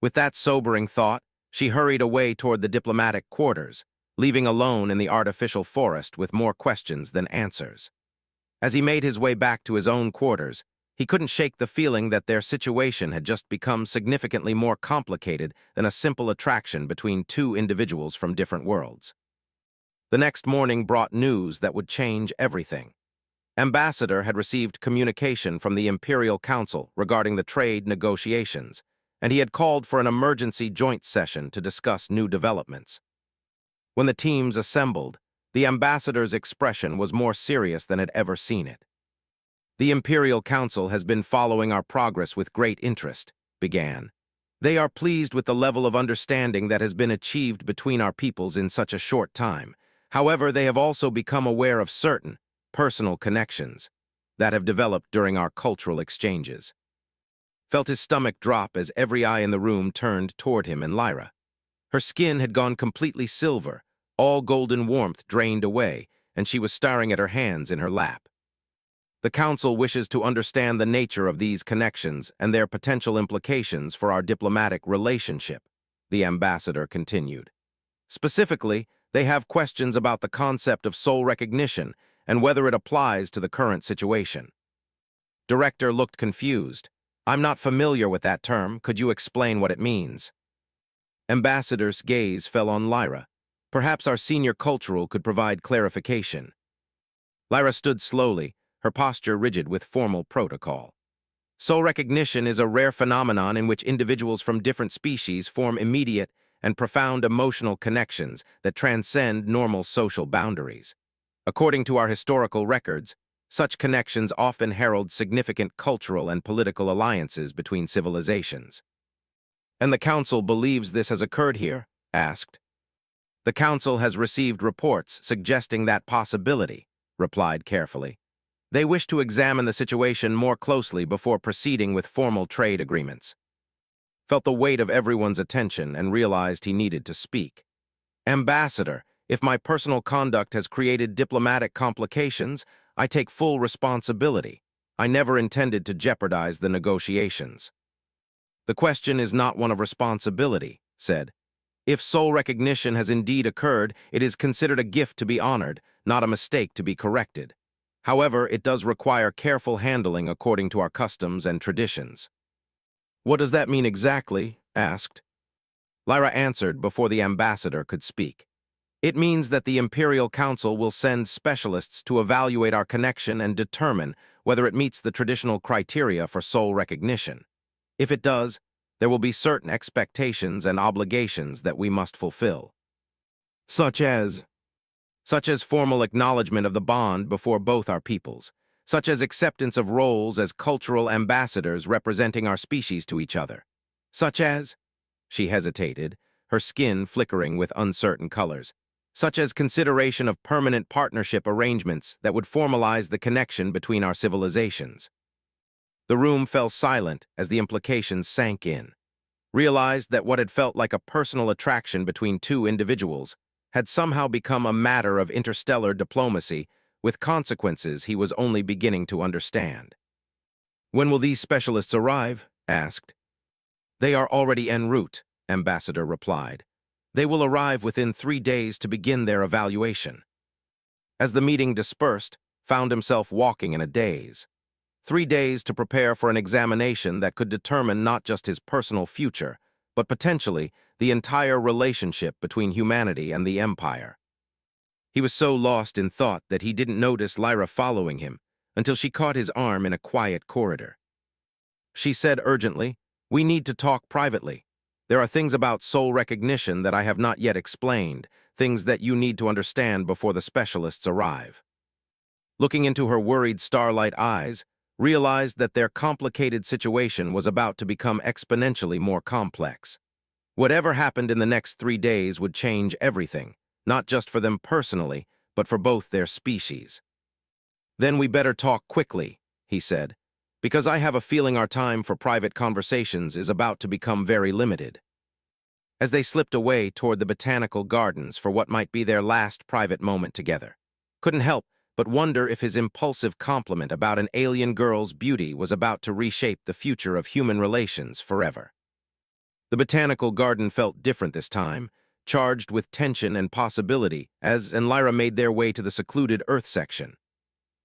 With that sobering thought, she hurried away toward the diplomatic quarters, leaving alone in the artificial forest with more questions than answers. As he made his way back to his own quarters, he couldn't shake the feeling that their situation had just become significantly more complicated than a simple attraction between two individuals from different worlds. The next morning brought news that would change everything. Ambassador had received communication from the Imperial Council regarding the trade negotiations, and he had called for an emergency joint session to discuss new developments. When the teams assembled, the ambassador's expression was more serious than had ever seen it. The Imperial Council has been following our progress with great interest, began. They are pleased with the level of understanding that has been achieved between our peoples in such a short time. However, they have also become aware of certain personal connections that have developed during our cultural exchanges. Felt his stomach drop as every eye in the room turned toward him and Lyra. Her skin had gone completely silver, all golden warmth drained away, and she was staring at her hands in her lap. The Council wishes to understand the nature of these connections and their potential implications for our diplomatic relationship, the ambassador continued. Specifically, they have questions about the concept of soul recognition and whether it applies to the current situation. Director looked confused. I'm not familiar with that term. Could you explain what it means? Ambassador's gaze fell on Lyra. Perhaps our senior cultural could provide clarification. Lyra stood slowly, her posture rigid with formal protocol. Soul recognition is a rare phenomenon in which individuals from different species form immediate and profound emotional connections that transcend normal social boundaries. According to our historical records, such connections often herald significant cultural and political alliances between civilizations. And the Council believes this has occurred here? Asked. The Council has received reports suggesting that possibility, replied carefully. They wish to examine the situation more closely before proceeding with formal trade agreements. felt the weight of everyone's attention, and realized he needed to speak. Ambassador, if my personal conduct has created diplomatic complications, I take full responsibility. I never intended to jeopardize the negotiations. The question is not one of responsibility, said. If soul recognition has indeed occurred, it is considered a gift to be honored, not a mistake to be corrected. However, it does require careful handling according to our customs and traditions. What does that mean exactly? Asked. Lyra answered before the ambassador could speak. It means that the Imperial Council will send specialists to evaluate our connection and determine whether it meets the traditional criteria for soul recognition. If it does, there will be certain expectations and obligations that we must fulfill. Such as formal acknowledgement of the bond before both our peoples, such as acceptance of roles as cultural ambassadors representing our species to each other, such as, she hesitated, her skin flickering with uncertain colors, such as consideration of permanent partnership arrangements that would formalize the connection between our civilizations. The room fell silent as the implications sank in. Realized that what had felt like a personal attraction between two individuals had somehow become a matter of interstellar diplomacy with consequences he was only beginning to understand. When will these specialists arrive? Asked. They are already en route, Ambassador replied. They will arrive within 3 days to begin their evaluation. As the meeting dispersed, found himself walking in a daze. 3 days to prepare for an examination that could determine not just his personal future, but potentially the entire relationship between humanity and the Empire. He was so lost in thought that he didn't notice Lyra following him until she caught his arm in a quiet corridor. She said urgently, "We need to talk privately. There are things about soul recognition that I have not yet explained, things that you need to understand before the specialists arrive." Looking into her worried starlight eyes, realized that their complicated situation was about to become exponentially more complex. Whatever happened in the next 3 days would change everything, not just for them personally, but for both their species. "Then we better talk quickly," he said, "because I have a feeling our time for private conversations is about to become very limited." As they slipped away toward the botanical gardens for what might be their last private moment together, couldn't help but wonder if his impulsive compliment about an alien girl's beauty was about to reshape the future of human relations forever. The botanical garden felt different this time, charged with tension and possibility as Lyra made their way to the secluded Earth section.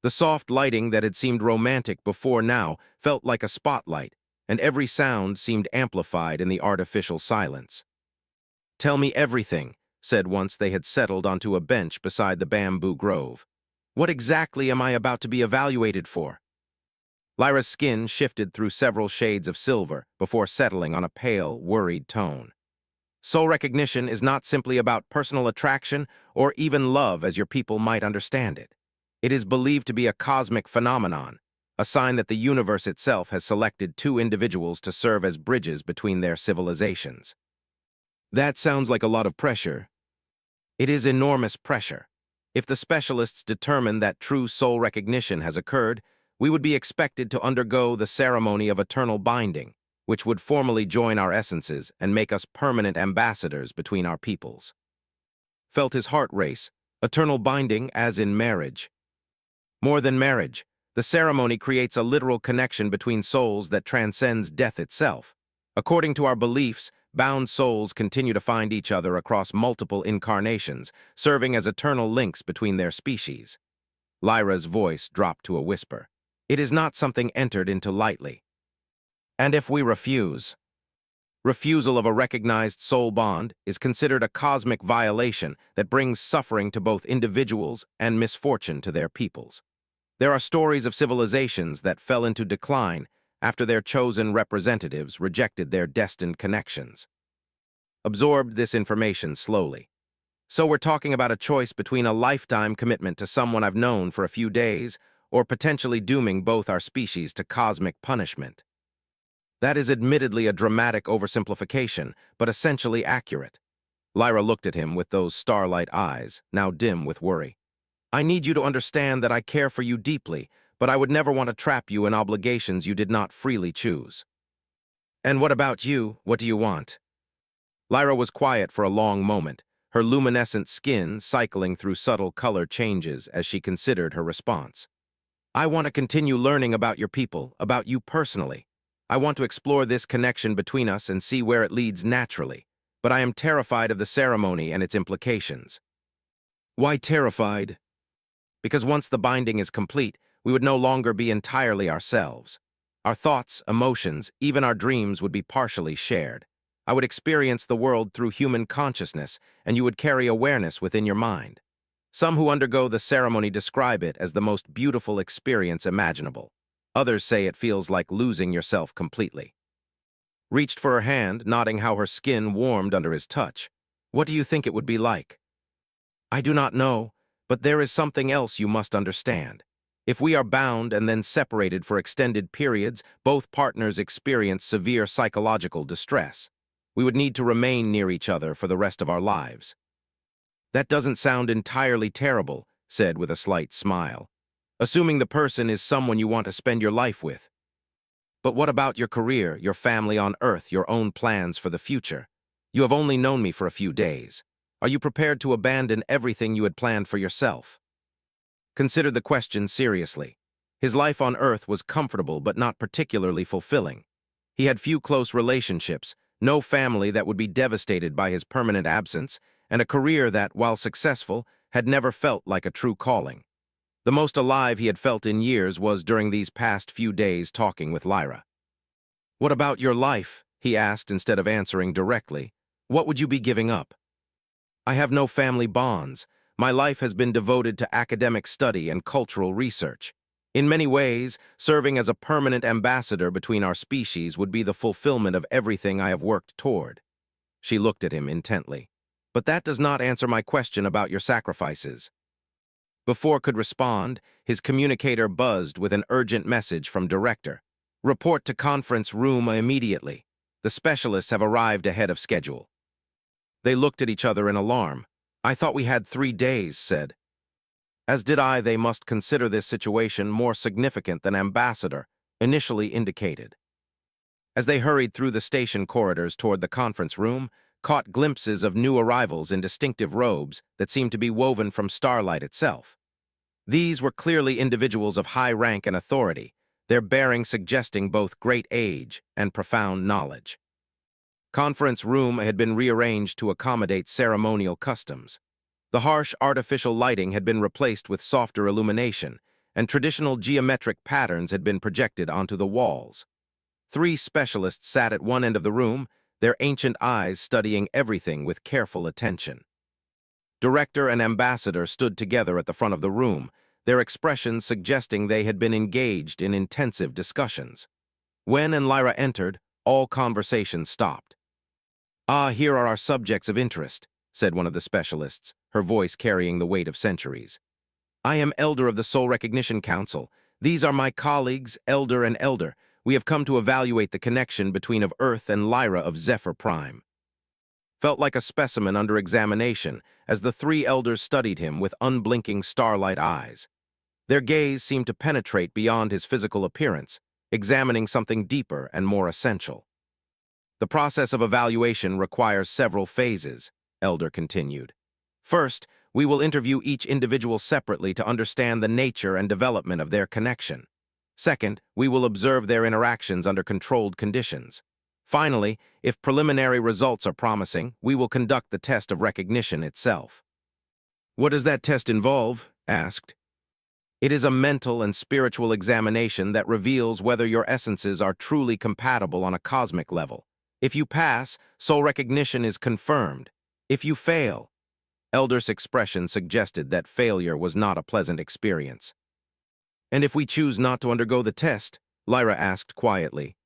The soft lighting that had seemed romantic before now felt like a spotlight, and every sound seemed amplified in the artificial silence. "Tell me everything," said once they had settled onto a bench beside the bamboo grove. "What exactly am I about to be evaluated for?" Lyra's skin shifted through several shades of silver before settling on a pale, worried tone. "Soul recognition is not simply about personal attraction or even love as your people might understand it. It is believed to be a cosmic phenomenon, a sign that the universe itself has selected 2 individuals to serve as bridges between their civilizations." "That sounds like a lot of pressure." "It is enormous pressure. If the specialists determine that true soul recognition has occurred, we would be expected to undergo the ceremony of eternal binding, which would formally join our essences and make us permanent ambassadors between our peoples." Felt his heart race. Eternal binding as in marriage. More than marriage, the ceremony creates a literal connection between souls that transcends death itself. According to our beliefs, bound souls continue to find each other across multiple incarnations, serving as eternal links between their species. Lyra's voice dropped to a whisper. "It is not something entered into lightly. And if we refuse?" Refusal of a recognized soul bond is considered a cosmic violation that brings suffering to both individuals and misfortune to their peoples. There are stories of civilizations that fell into decline after their chosen representatives rejected their destined connections. Absorbed this information slowly. "So we're talking about a choice between a lifetime commitment to someone I've known for a few days or potentially dooming both our species to cosmic punishment." That is admittedly a dramatic oversimplification, but essentially accurate. Lyra looked at him with those starlight eyes, now dim with worry. "I need you to understand that I care for you deeply, but I would never want to trap you in obligations you did not freely choose." And what about you? What do you want? Lyra was quiet for a long moment, her luminescent skin cycling through subtle color changes as she considered her response. I want to continue learning about your people, about you personally. I want to explore this connection between us and see where it leads naturally, but I am terrified of the ceremony and its implications. Why terrified? Because once the binding is complete, we would no longer be entirely ourselves. Our thoughts, emotions, even our dreams would be partially shared. I would experience the world through human consciousness, and you would carry awareness within your mind. Some who undergo the ceremony describe it as the most beautiful experience imaginable. Others say it feels like losing yourself completely. Reached for her hand, nodding how her skin warmed under his touch. What do you think it would be like? I do not know, but there is something else you must understand. If we are bound and then separated for extended periods, both partners experience severe psychological distress. We would need to remain near each other for the rest of our lives. That doesn't sound entirely terrible, said with a slight smile. Assuming the person is someone you want to spend your life with. But what about your career, your family on Earth, your own plans for the future? You have only known me for a few days. Are you prepared to abandon everything you had planned for yourself? Consider the question seriously. His life on Earth was comfortable but not particularly fulfilling. He had few close relationships, no family that would be devastated by his permanent absence, and a career that, while successful, had never felt like a true calling. The most alive he had felt in years was during these past few days talking with Lyra. What about your life? He asked instead of answering directly. What would you be giving up? I have no family bonds. My life has been devoted to academic study and cultural research. In many ways, serving as a permanent ambassador between our species would be the fulfillment of everything I have worked toward. She looked at him intently. But that does not answer my question about your sacrifices. Before could respond, his communicator buzzed with an urgent message from Director. Report to conference room immediately. The specialists have arrived ahead of schedule. They looked at each other in alarm. I thought we had 3 days, said. As did I. They must consider this situation more significant than Ambassador initially indicated. As they hurried through the station corridors toward the conference room, caught glimpses of new arrivals in distinctive robes that seemed to be woven from starlight itself. These were clearly individuals of high rank and authority, their bearing suggesting both great age and profound knowledge. Conference room had been rearranged to accommodate ceremonial customs. The harsh artificial lighting had been replaced with softer illumination, and traditional geometric patterns had been projected onto the walls. 3 specialists sat at one end of the room, their ancient eyes studying everything with careful attention. Director and ambassador stood together at the front of the room, their expressions suggesting they had been engaged in intensive discussions. When Lyra entered, all conversation stopped. Ah, here are our subjects of interest, said one of the specialists, her voice carrying the weight of centuries. I am Elder of the Soul Recognition Council. These are my colleagues, Elder and Elder. We have come to evaluate the connection between of Earth and Lyra of Zephyr Prime. Felt like a specimen under examination as the 3 elders studied him with unblinking starlight eyes. Their gaze seemed to penetrate beyond his physical appearance, examining something deeper and more essential. The process of evaluation requires several phases, Elder continued. First, we will interview each individual separately to understand the nature and development of their connection. Second, we will observe their interactions under controlled conditions. Finally, if preliminary results are promising, we will conduct the test of recognition itself. What does that test involve? Asked. It is a mental and spiritual examination that reveals whether your essences are truly compatible on a cosmic level. If you pass, soul recognition is confirmed. If you fail, Elder's expression suggested that failure was not a pleasant experience. And if we choose not to undergo the test? Lyra asked quietly.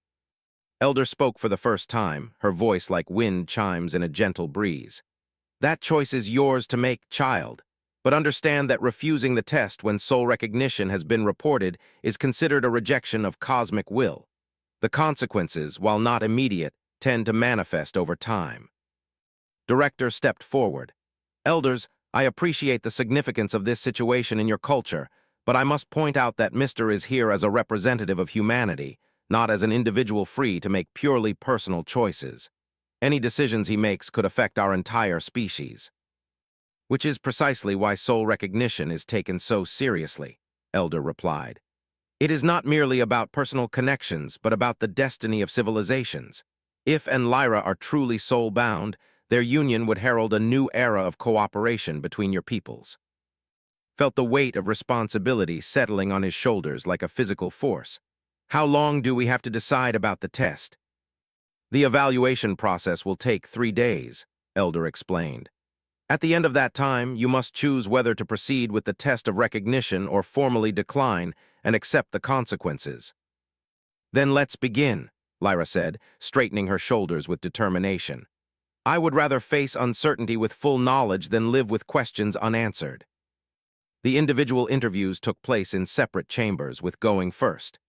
Elder spoke for the first time, her voice like wind chimes in a gentle breeze. That choice is yours to make, child. But understand that refusing the test when soul recognition has been reported is considered a rejection of cosmic will. The consequences, while not immediate, tend to manifest over time. Director stepped forward. Elders, I appreciate the significance of this situation in your culture, but I must point out that Mr. is here as a representative of humanity, not as an individual free to make purely personal choices. Any decisions he makes could affect our entire species. Which is precisely why soul recognition is taken so seriously, Elder replied. It is not merely about personal connections, but about the destiny of civilizations. If and Lyra are truly soul-bound, their union would herald a new era of cooperation between your peoples. Felt the weight of responsibility settling on his shoulders like a physical force. How long do we have to decide about the test? The evaluation process will take 3 days, Elder explained. At the end of that time, you must choose whether to proceed with the test of recognition or formally decline and accept the consequences. Then let's begin, Lyra said, straightening her shoulders with determination. I would rather face uncertainty with full knowledge than live with questions unanswered. The individual interviews took place in separate chambers, with going first.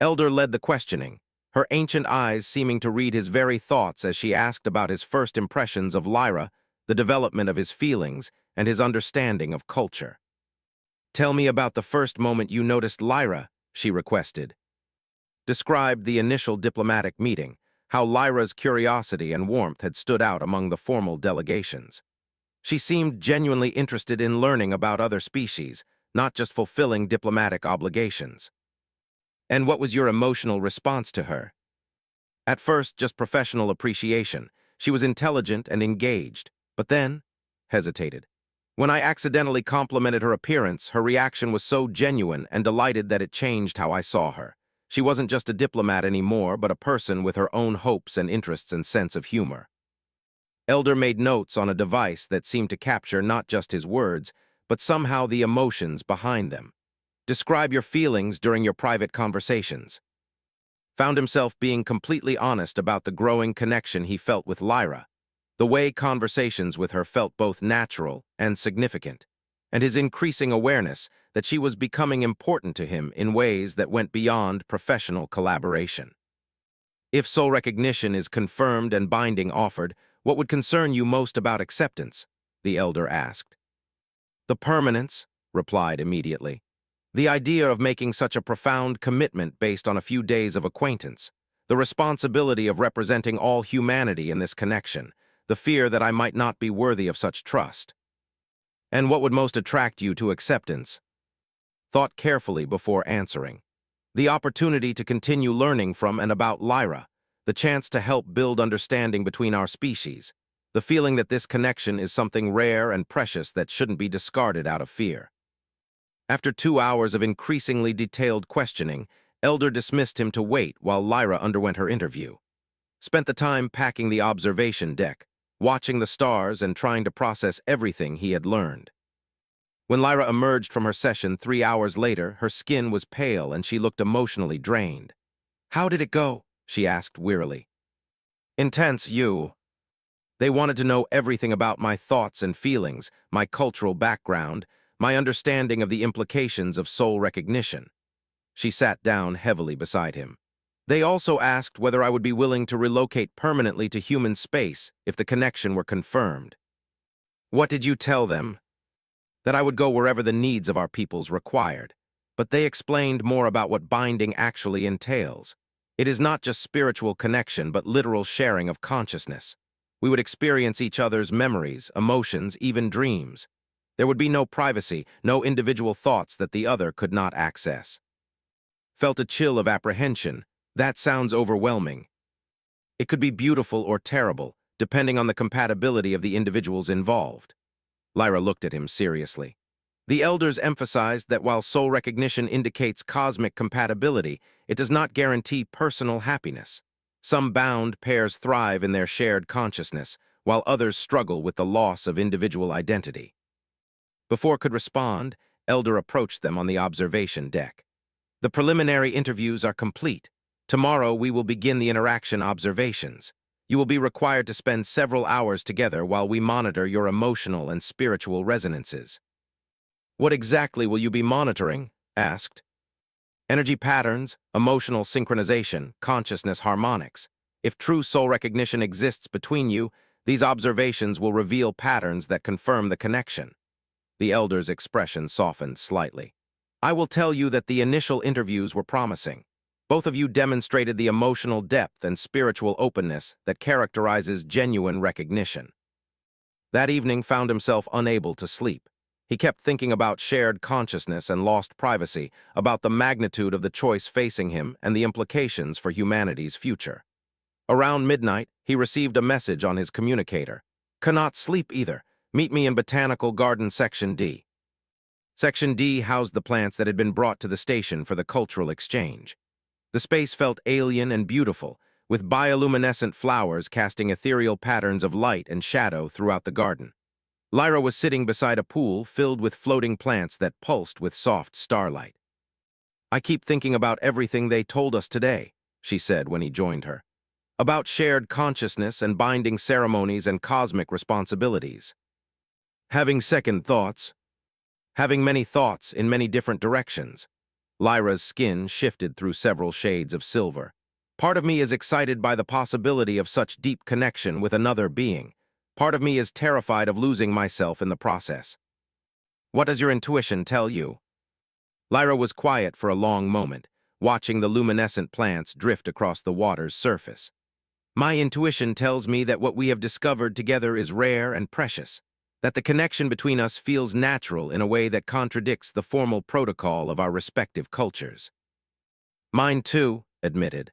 Elder led the questioning, her ancient eyes seeming to read his very thoughts as she asked about his first impressions of Lyra, the development of his feelings, and his understanding of culture. Tell me about the first moment you noticed Lyra, she requested. Described the initial diplomatic meeting, how Lyra's curiosity and warmth had stood out among the formal delegations. She seemed genuinely interested in learning about other species, not just fulfilling diplomatic obligations. And what was your emotional response to her? At first, just professional appreciation. She was intelligent and engaged, but then hesitated. When I accidentally complimented her appearance, her reaction was so genuine and delighted that it changed how I saw her. She wasn't just a diplomat anymore, but a person with her own hopes and interests and sense of humor. Elder made notes on a device that seemed to capture not just his words, but somehow the emotions behind them. Describe your feelings during your private conversations. Found himself being completely honest about the growing connection he felt with Lyra, the way conversations with her felt both natural and significant, and his increasing awareness that she was becoming important to him in ways that went beyond professional collaboration. If soul recognition is confirmed and binding offered, what would concern you most about acceptance? The elder asked. The permanence, replied immediately. The idea of making such a profound commitment based on a few days of acquaintance, the responsibility of representing all humanity in this connection, the fear that I might not be worthy of such trust. And what would most attract you to acceptance? Thought carefully before answering. The opportunity to continue learning from and about Lyra, the chance to help build understanding between our species, the feeling that this connection is something rare and precious that shouldn't be discarded out of fear. After 2 hours of increasingly detailed questioning, Elder dismissed him to wait while Lyra underwent her interview. Spent the time packing the observation deck, watching the stars and trying to process everything he had learned. When Lyra emerged from her session 3 hours later, her skin was pale and she looked emotionally drained. How did it go? She asked wearily. Intense, you. They wanted to know everything about my thoughts and feelings, my cultural background, my understanding of the implications of soul recognition. She sat down heavily beside him. They also asked whether I would be willing to relocate permanently to human space if the connection were confirmed. What did you tell them? That I would go wherever the needs of our peoples required. But they explained more about what binding actually entails. It is not just spiritual connection, but literal sharing of consciousness. We would experience each other's memories, emotions, even dreams. There would be no privacy, no individual thoughts that the other could not access. Felt a chill of apprehension. That sounds overwhelming. It could be beautiful or terrible, depending on the compatibility of the individuals involved. Lyra looked at him seriously. The elders emphasized that while soul recognition indicates cosmic compatibility, it does not guarantee personal happiness. Some bound pairs thrive in their shared consciousness, while others struggle with the loss of individual identity. Before could respond, Elder approached them on the observation deck. The preliminary interviews are complete. Tomorrow we will begin the interaction observations. You will be required to spend several hours together while we monitor your emotional and spiritual resonances. What exactly will you be monitoring? Asked. Energy patterns, emotional synchronization, consciousness harmonics. If true soul recognition exists between you, these observations will reveal patterns that confirm the connection. The elder's expression softened slightly. I will tell you that the initial interviews were promising. Both of you demonstrated the emotional depth and spiritual openness that characterizes genuine recognition. That evening found himself unable to sleep. He kept thinking about shared consciousness and lost privacy, about the magnitude of the choice facing him and the implications for humanity's future. Around midnight, he received a message on his communicator. Cannot sleep either. Meet me in Botanical Garden Section D. Section D housed the plants that had been brought to the station for the cultural exchange. The space felt alien and beautiful, with bioluminescent flowers casting ethereal patterns of light and shadow throughout the garden. Lyra was sitting beside a pool filled with floating plants that pulsed with soft starlight. I keep thinking about everything they told us today, she said when he joined her. About shared consciousness and binding ceremonies and cosmic responsibilities. Having second thoughts. Having many thoughts in many different directions. Lyra's skin shifted through several shades of silver. Part of me is excited by the possibility of such deep connection with another being. Part of me is terrified of losing myself in the process. What does your intuition tell you? Lyra was quiet for a long moment, watching the luminescent plants drift across the water's surface. My intuition tells me that what we have discovered together is rare and precious, that the connection between us feels natural in a way that contradicts the formal protocol of our respective cultures. Mine too, admitted.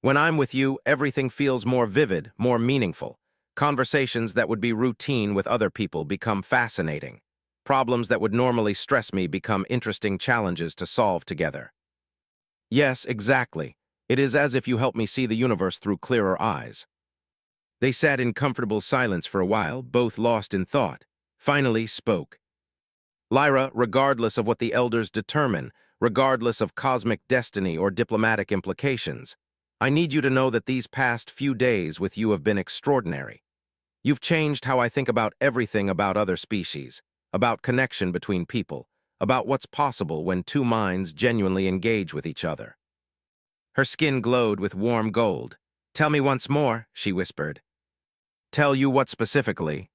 When I'm with you, everything feels more vivid, more meaningful. Conversations that would be routine with other people become fascinating. Problems that would normally stress me become interesting challenges to solve together. Yes, exactly. It is as if you help me see the universe through clearer eyes. They sat in comfortable silence for a while, both lost in thought. Finally spoke. Lyra, regardless of what the elders determine, regardless of cosmic destiny or diplomatic implications, I need you to know that these past few days with you have been extraordinary. You've changed how I think about everything about other species, about connection between people, about what's possible when two minds genuinely engage with each other. Her skin glowed with warm gold. Tell me once more, she whispered. Tell you what specifically?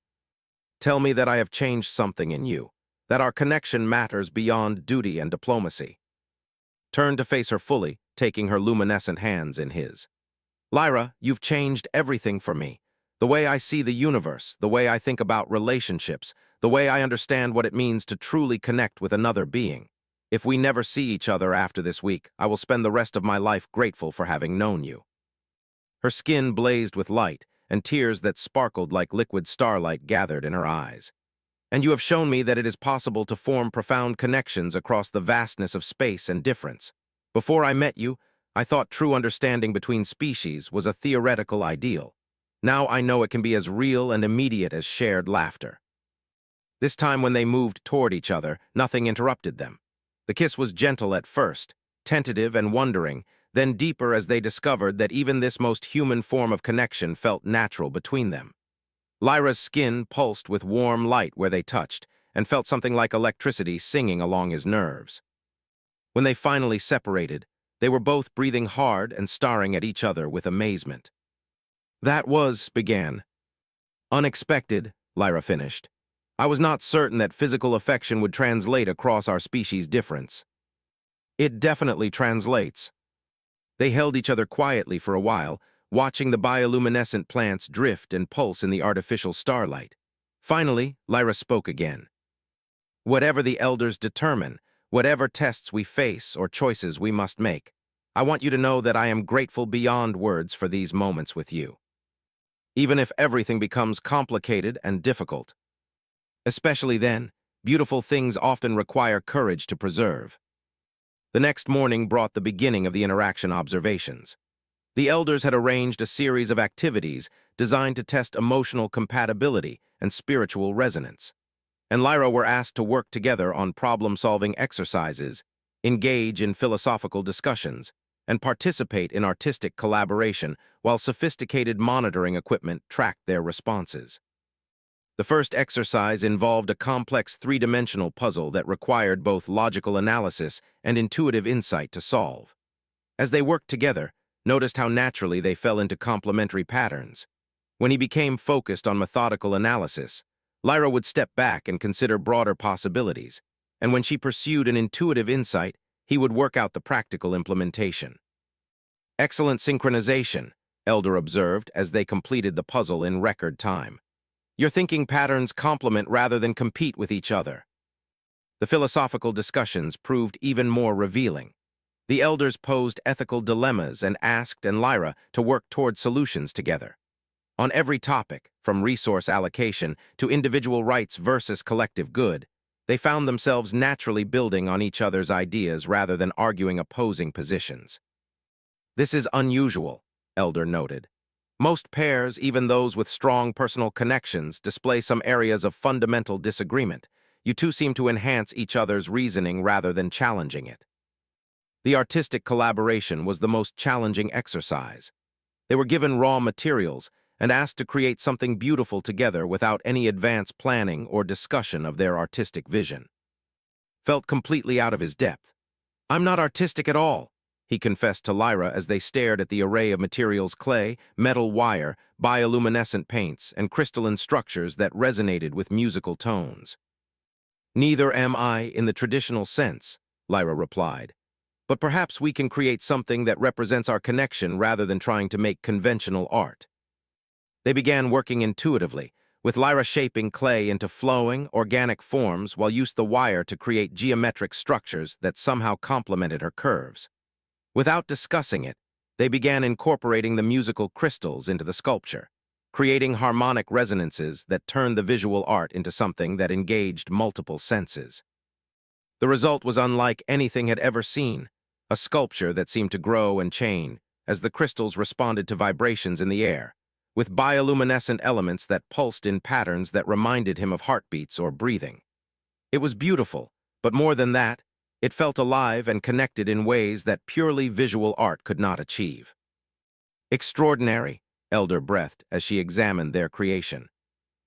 Tell me that I have changed something in you, that our connection matters beyond duty and diplomacy. Turned to face her fully, taking her luminescent hands in his. Lyra, you've changed everything for me. The way I see the universe, the way I think about relationships, the way I understand what it means to truly connect with another being. If we never see each other after this week, I will spend the rest of my life grateful for having known you. Her skin blazed with light, and tears that sparkled like liquid starlight gathered in her eyes. And you have shown me that it is possible to form profound connections across the vastness of space and difference. Before I met you, I thought true understanding between species was a theoretical ideal. Now I know it can be as real and immediate as shared laughter. This time when they moved toward each other, nothing interrupted them. The kiss was gentle at first, tentative and wondering, then deeper as they discovered that even this most human form of connection felt natural between them. Lyra's skin pulsed with warm light where they touched, and felt something like electricity singing along his nerves. When they finally separated, they were both breathing hard and staring at each other with amazement. That was, began. Unexpected, Lyra finished. I was not certain that physical affection would translate across our species' difference. It definitely translates. They held each other quietly for a while, watching the bioluminescent plants drift and pulse in the artificial starlight. Finally, Lyra spoke again. Whatever the elders determine, whatever tests we face or choices we must make, I want you to know that I am grateful beyond words for these moments with you. Even if everything becomes complicated and difficult. Especially then, beautiful things often require courage to preserve. The next morning brought the beginning of the interaction observations. The elders had arranged a series of activities designed to test emotional compatibility and spiritual resonance. And Lyra were asked to work together on problem-solving exercises, engage in philosophical discussions, and participate in artistic collaboration while sophisticated monitoring equipment tracked their responses. The first exercise involved a complex three-dimensional puzzle that required both logical analysis and intuitive insight to solve. As they worked together, noticed how naturally they fell into complementary patterns. When he became focused on methodical analysis, Lyra would step back and consider broader possibilities, and when she pursued an intuitive insight, he would work out the practical implementation. Excellent synchronization, Elder observed as they completed the puzzle in record time. Your thinking patterns complement rather than compete with each other. The philosophical discussions proved even more revealing. The elders posed ethical dilemmas and asked Lyra to work toward solutions together. On every topic, from resource allocation to individual rights versus collective good, they found themselves naturally building on each other's ideas rather than arguing opposing positions. This is unusual, Elder noted. Most pairs, even those with strong personal connections, display some areas of fundamental disagreement. You two seem to enhance each other's reasoning rather than challenging it. The artistic collaboration was the most challenging exercise. They were given raw materials and asked to create something beautiful together without any advanced planning or discussion of their artistic vision. Felt completely out of his depth. "I'm not artistic at all," he confessed to Lyra as they stared at the array of materials: clay, metal wire, bioluminescent paints, and crystalline structures that resonated with musical tones. "Neither am I in the traditional sense," Lyra replied. "But perhaps we can create something that represents our connection rather than trying to make conventional art." They began working intuitively, with Lyra shaping clay into flowing, organic forms while used the wire to create geometric structures that somehow complemented her curves. Without discussing it, they began incorporating the musical crystals into the sculpture, creating harmonic resonances that turned the visual art into something that engaged multiple senses. The result was unlike anything had ever seen, a sculpture that seemed to grow and change as the crystals responded to vibrations in the air, with bioluminescent elements that pulsed in patterns that reminded him of heartbeats or breathing. It was beautiful, but more than that, it felt alive and connected in ways that purely visual art could not achieve. "Extraordinary," Elder breathed as she examined their creation.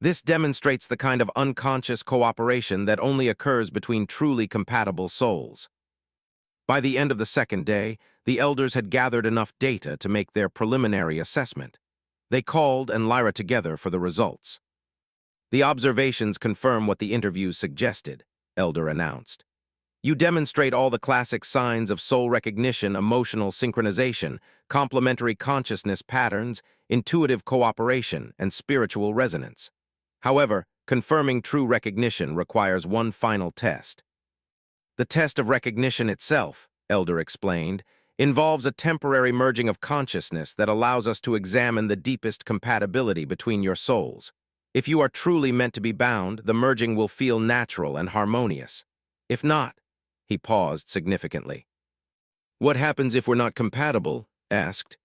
"This demonstrates the kind of unconscious cooperation that only occurs between truly compatible souls." By the end of the second day, the elders had gathered enough data to make their preliminary assessment. They called Lyra together for the results. "The observations confirm what the interviews suggested," Elder announced. "You demonstrate all the classic signs of soul recognition, emotional synchronization, complementary consciousness patterns, intuitive cooperation, and spiritual resonance. However, confirming true recognition requires one final test." "The test of recognition itself," Elder explained, "involves a temporary merging of consciousness that allows us to examine the deepest compatibility between your souls. If you are truly meant to be bound, the merging will feel natural and harmonious. If not," he paused significantly. "What happens if we're not compatible?" asked.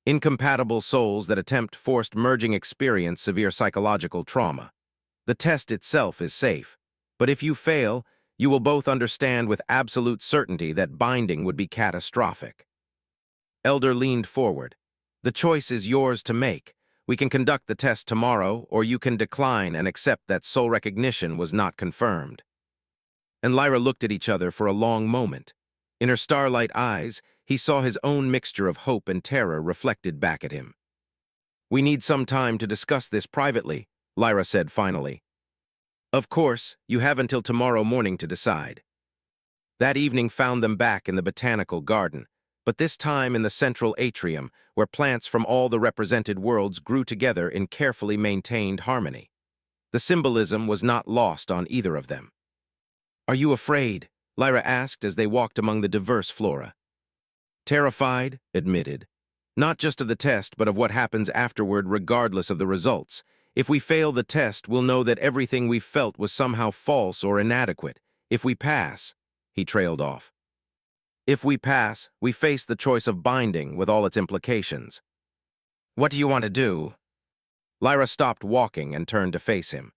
"Incompatible souls that attempt forced merging experience severe psychological trauma. The test itself is safe, but if you fail, you will both understand with absolute certainty that binding would be catastrophic." Elder leaned forward. "The choice is yours to make. We can conduct the test tomorrow, or you can decline and accept that soul recognition was not confirmed." Lyra looked at each other for a long moment. In her starlight eyes, he saw his own mixture of hope and terror reflected back at him. "We need some time to discuss this privately," Lyra said finally. "Of course, you have until tomorrow morning to decide." That evening found them back in the botanical garden, but this time in the central atrium, where plants from all the represented worlds grew together in carefully maintained harmony. The symbolism was not lost on either of them. "Are you afraid?" Lyra asked as they walked among the diverse flora. "Terrified," admitted. "Not just of the test, but of what happens afterward regardless of the results. If we fail the test, we'll know that everything we felt was somehow false or inadequate. If we pass," he trailed off. "If we pass, we face the choice of binding with all its implications." "What do you want to do?" Lyra stopped walking and turned to face him.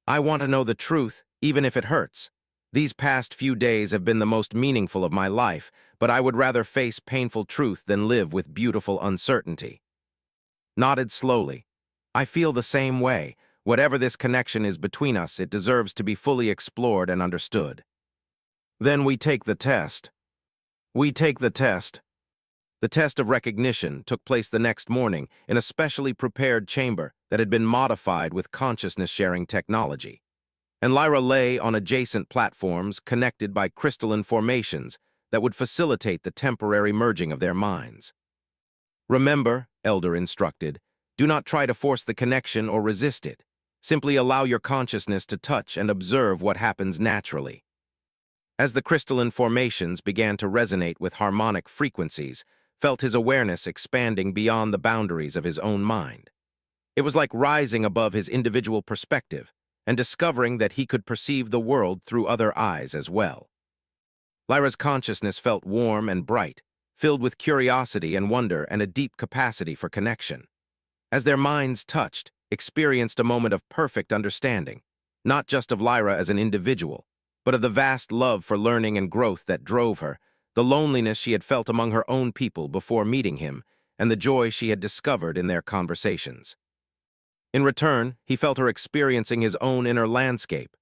"I want to know the truth, even if it hurts. These past few days have been the most meaningful of my life, but I would rather face painful truth than live with beautiful uncertainty." Nodded slowly. "I feel the same way. Whatever this connection is between us, it deserves to be fully explored and understood." "Then we take the test." "We take the test." The test of recognition took place the next morning in a specially prepared chamber that had been modified with consciousness-sharing technology. Lyra lay on adjacent platforms connected by crystalline formations that would facilitate the temporary merging of their minds. Remember, Elder instructed, do not try to force the connection or resist it. Simply allow your consciousness to touch and observe what happens naturally. As the crystalline formations began to resonate with harmonic frequencies, felt his awareness expanding beyond the boundaries of his own mind. It was like rising above his individual perspective and discovering that he could perceive the world through other eyes as well. Lyra's consciousness felt warm and bright, filled with curiosity and wonder and a deep capacity for connection. As their minds touched, experienced a moment of perfect understanding, not just of Lyra as an individual, but of the vast love for learning and growth that drove her, the loneliness she had felt among her own people before meeting him, and the joy she had discovered in their conversations. In return, he felt her experiencing his own inner landscape,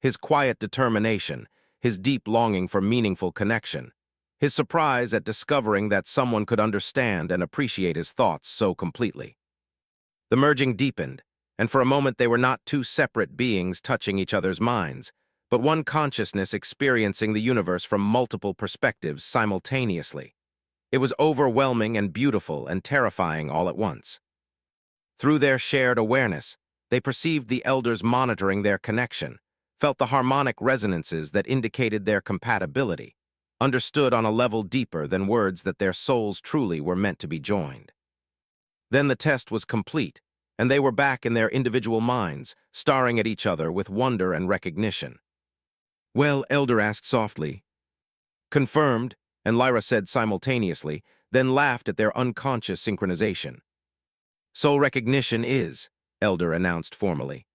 his quiet determination, his deep longing for meaningful connection, his surprise at discovering that someone could understand and appreciate his thoughts so completely. The merging deepened, and for a moment they were not two separate beings touching each other's minds, but one consciousness experiencing the universe from multiple perspectives simultaneously. It was overwhelming and beautiful and terrifying all at once. Through their shared awareness, they perceived the elders monitoring their connection, felt the harmonic resonances that indicated their compatibility, understood on a level deeper than words that their souls truly were meant to be joined. Then the test was complete, and they were back in their individual minds, staring at each other with wonder and recognition. "Well," Elder asked softly. "Confirmed," and Lyra said simultaneously, then laughed at their unconscious synchronization. "Soul recognition is," Elder announced formally.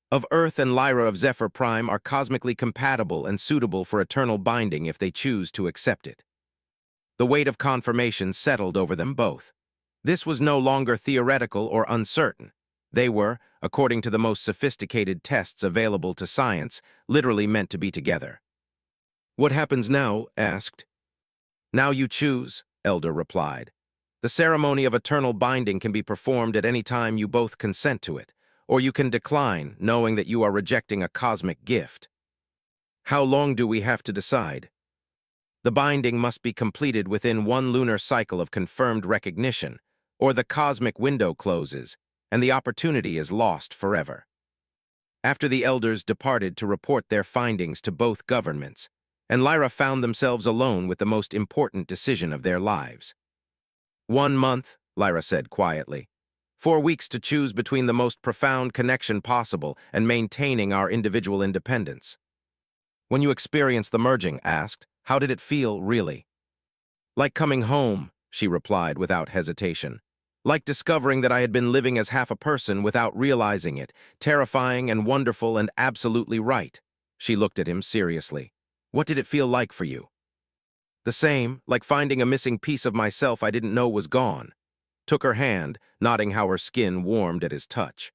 "Of Earth and Lyra of Zephyr Prime are cosmically compatible and suitable for eternal binding if they choose to accept it." The weight of confirmation settled over them both. This was no longer theoretical or uncertain. They were, according to the most sophisticated tests available to science, literally meant to be together. "What happens now?" asked. "Now you choose," Elder replied. "The ceremony of eternal binding can be performed at any time you both consent to it, or you can decline, knowing that you are rejecting a cosmic gift." "How long do we have to decide?" "The binding must be completed within one lunar cycle of confirmed recognition, or the cosmic window closes, and the opportunity is lost forever." After the elders departed to report their findings to both governments, and Lyra found themselves alone with the most important decision of their lives. "1 month," Lyra said quietly. 4 weeks to choose between the most profound connection possible and maintaining our individual independence." "When you experienced the merging," asked, "how did it feel, really?" "Like coming home," she replied without hesitation. "Like discovering that I had been living as half a person without realizing it, terrifying and wonderful and absolutely right." She looked at him seriously. "What did it feel like for you?" "The same, like finding a missing piece of myself I didn't know was gone." Took her hand, noting how her skin warmed at his touch.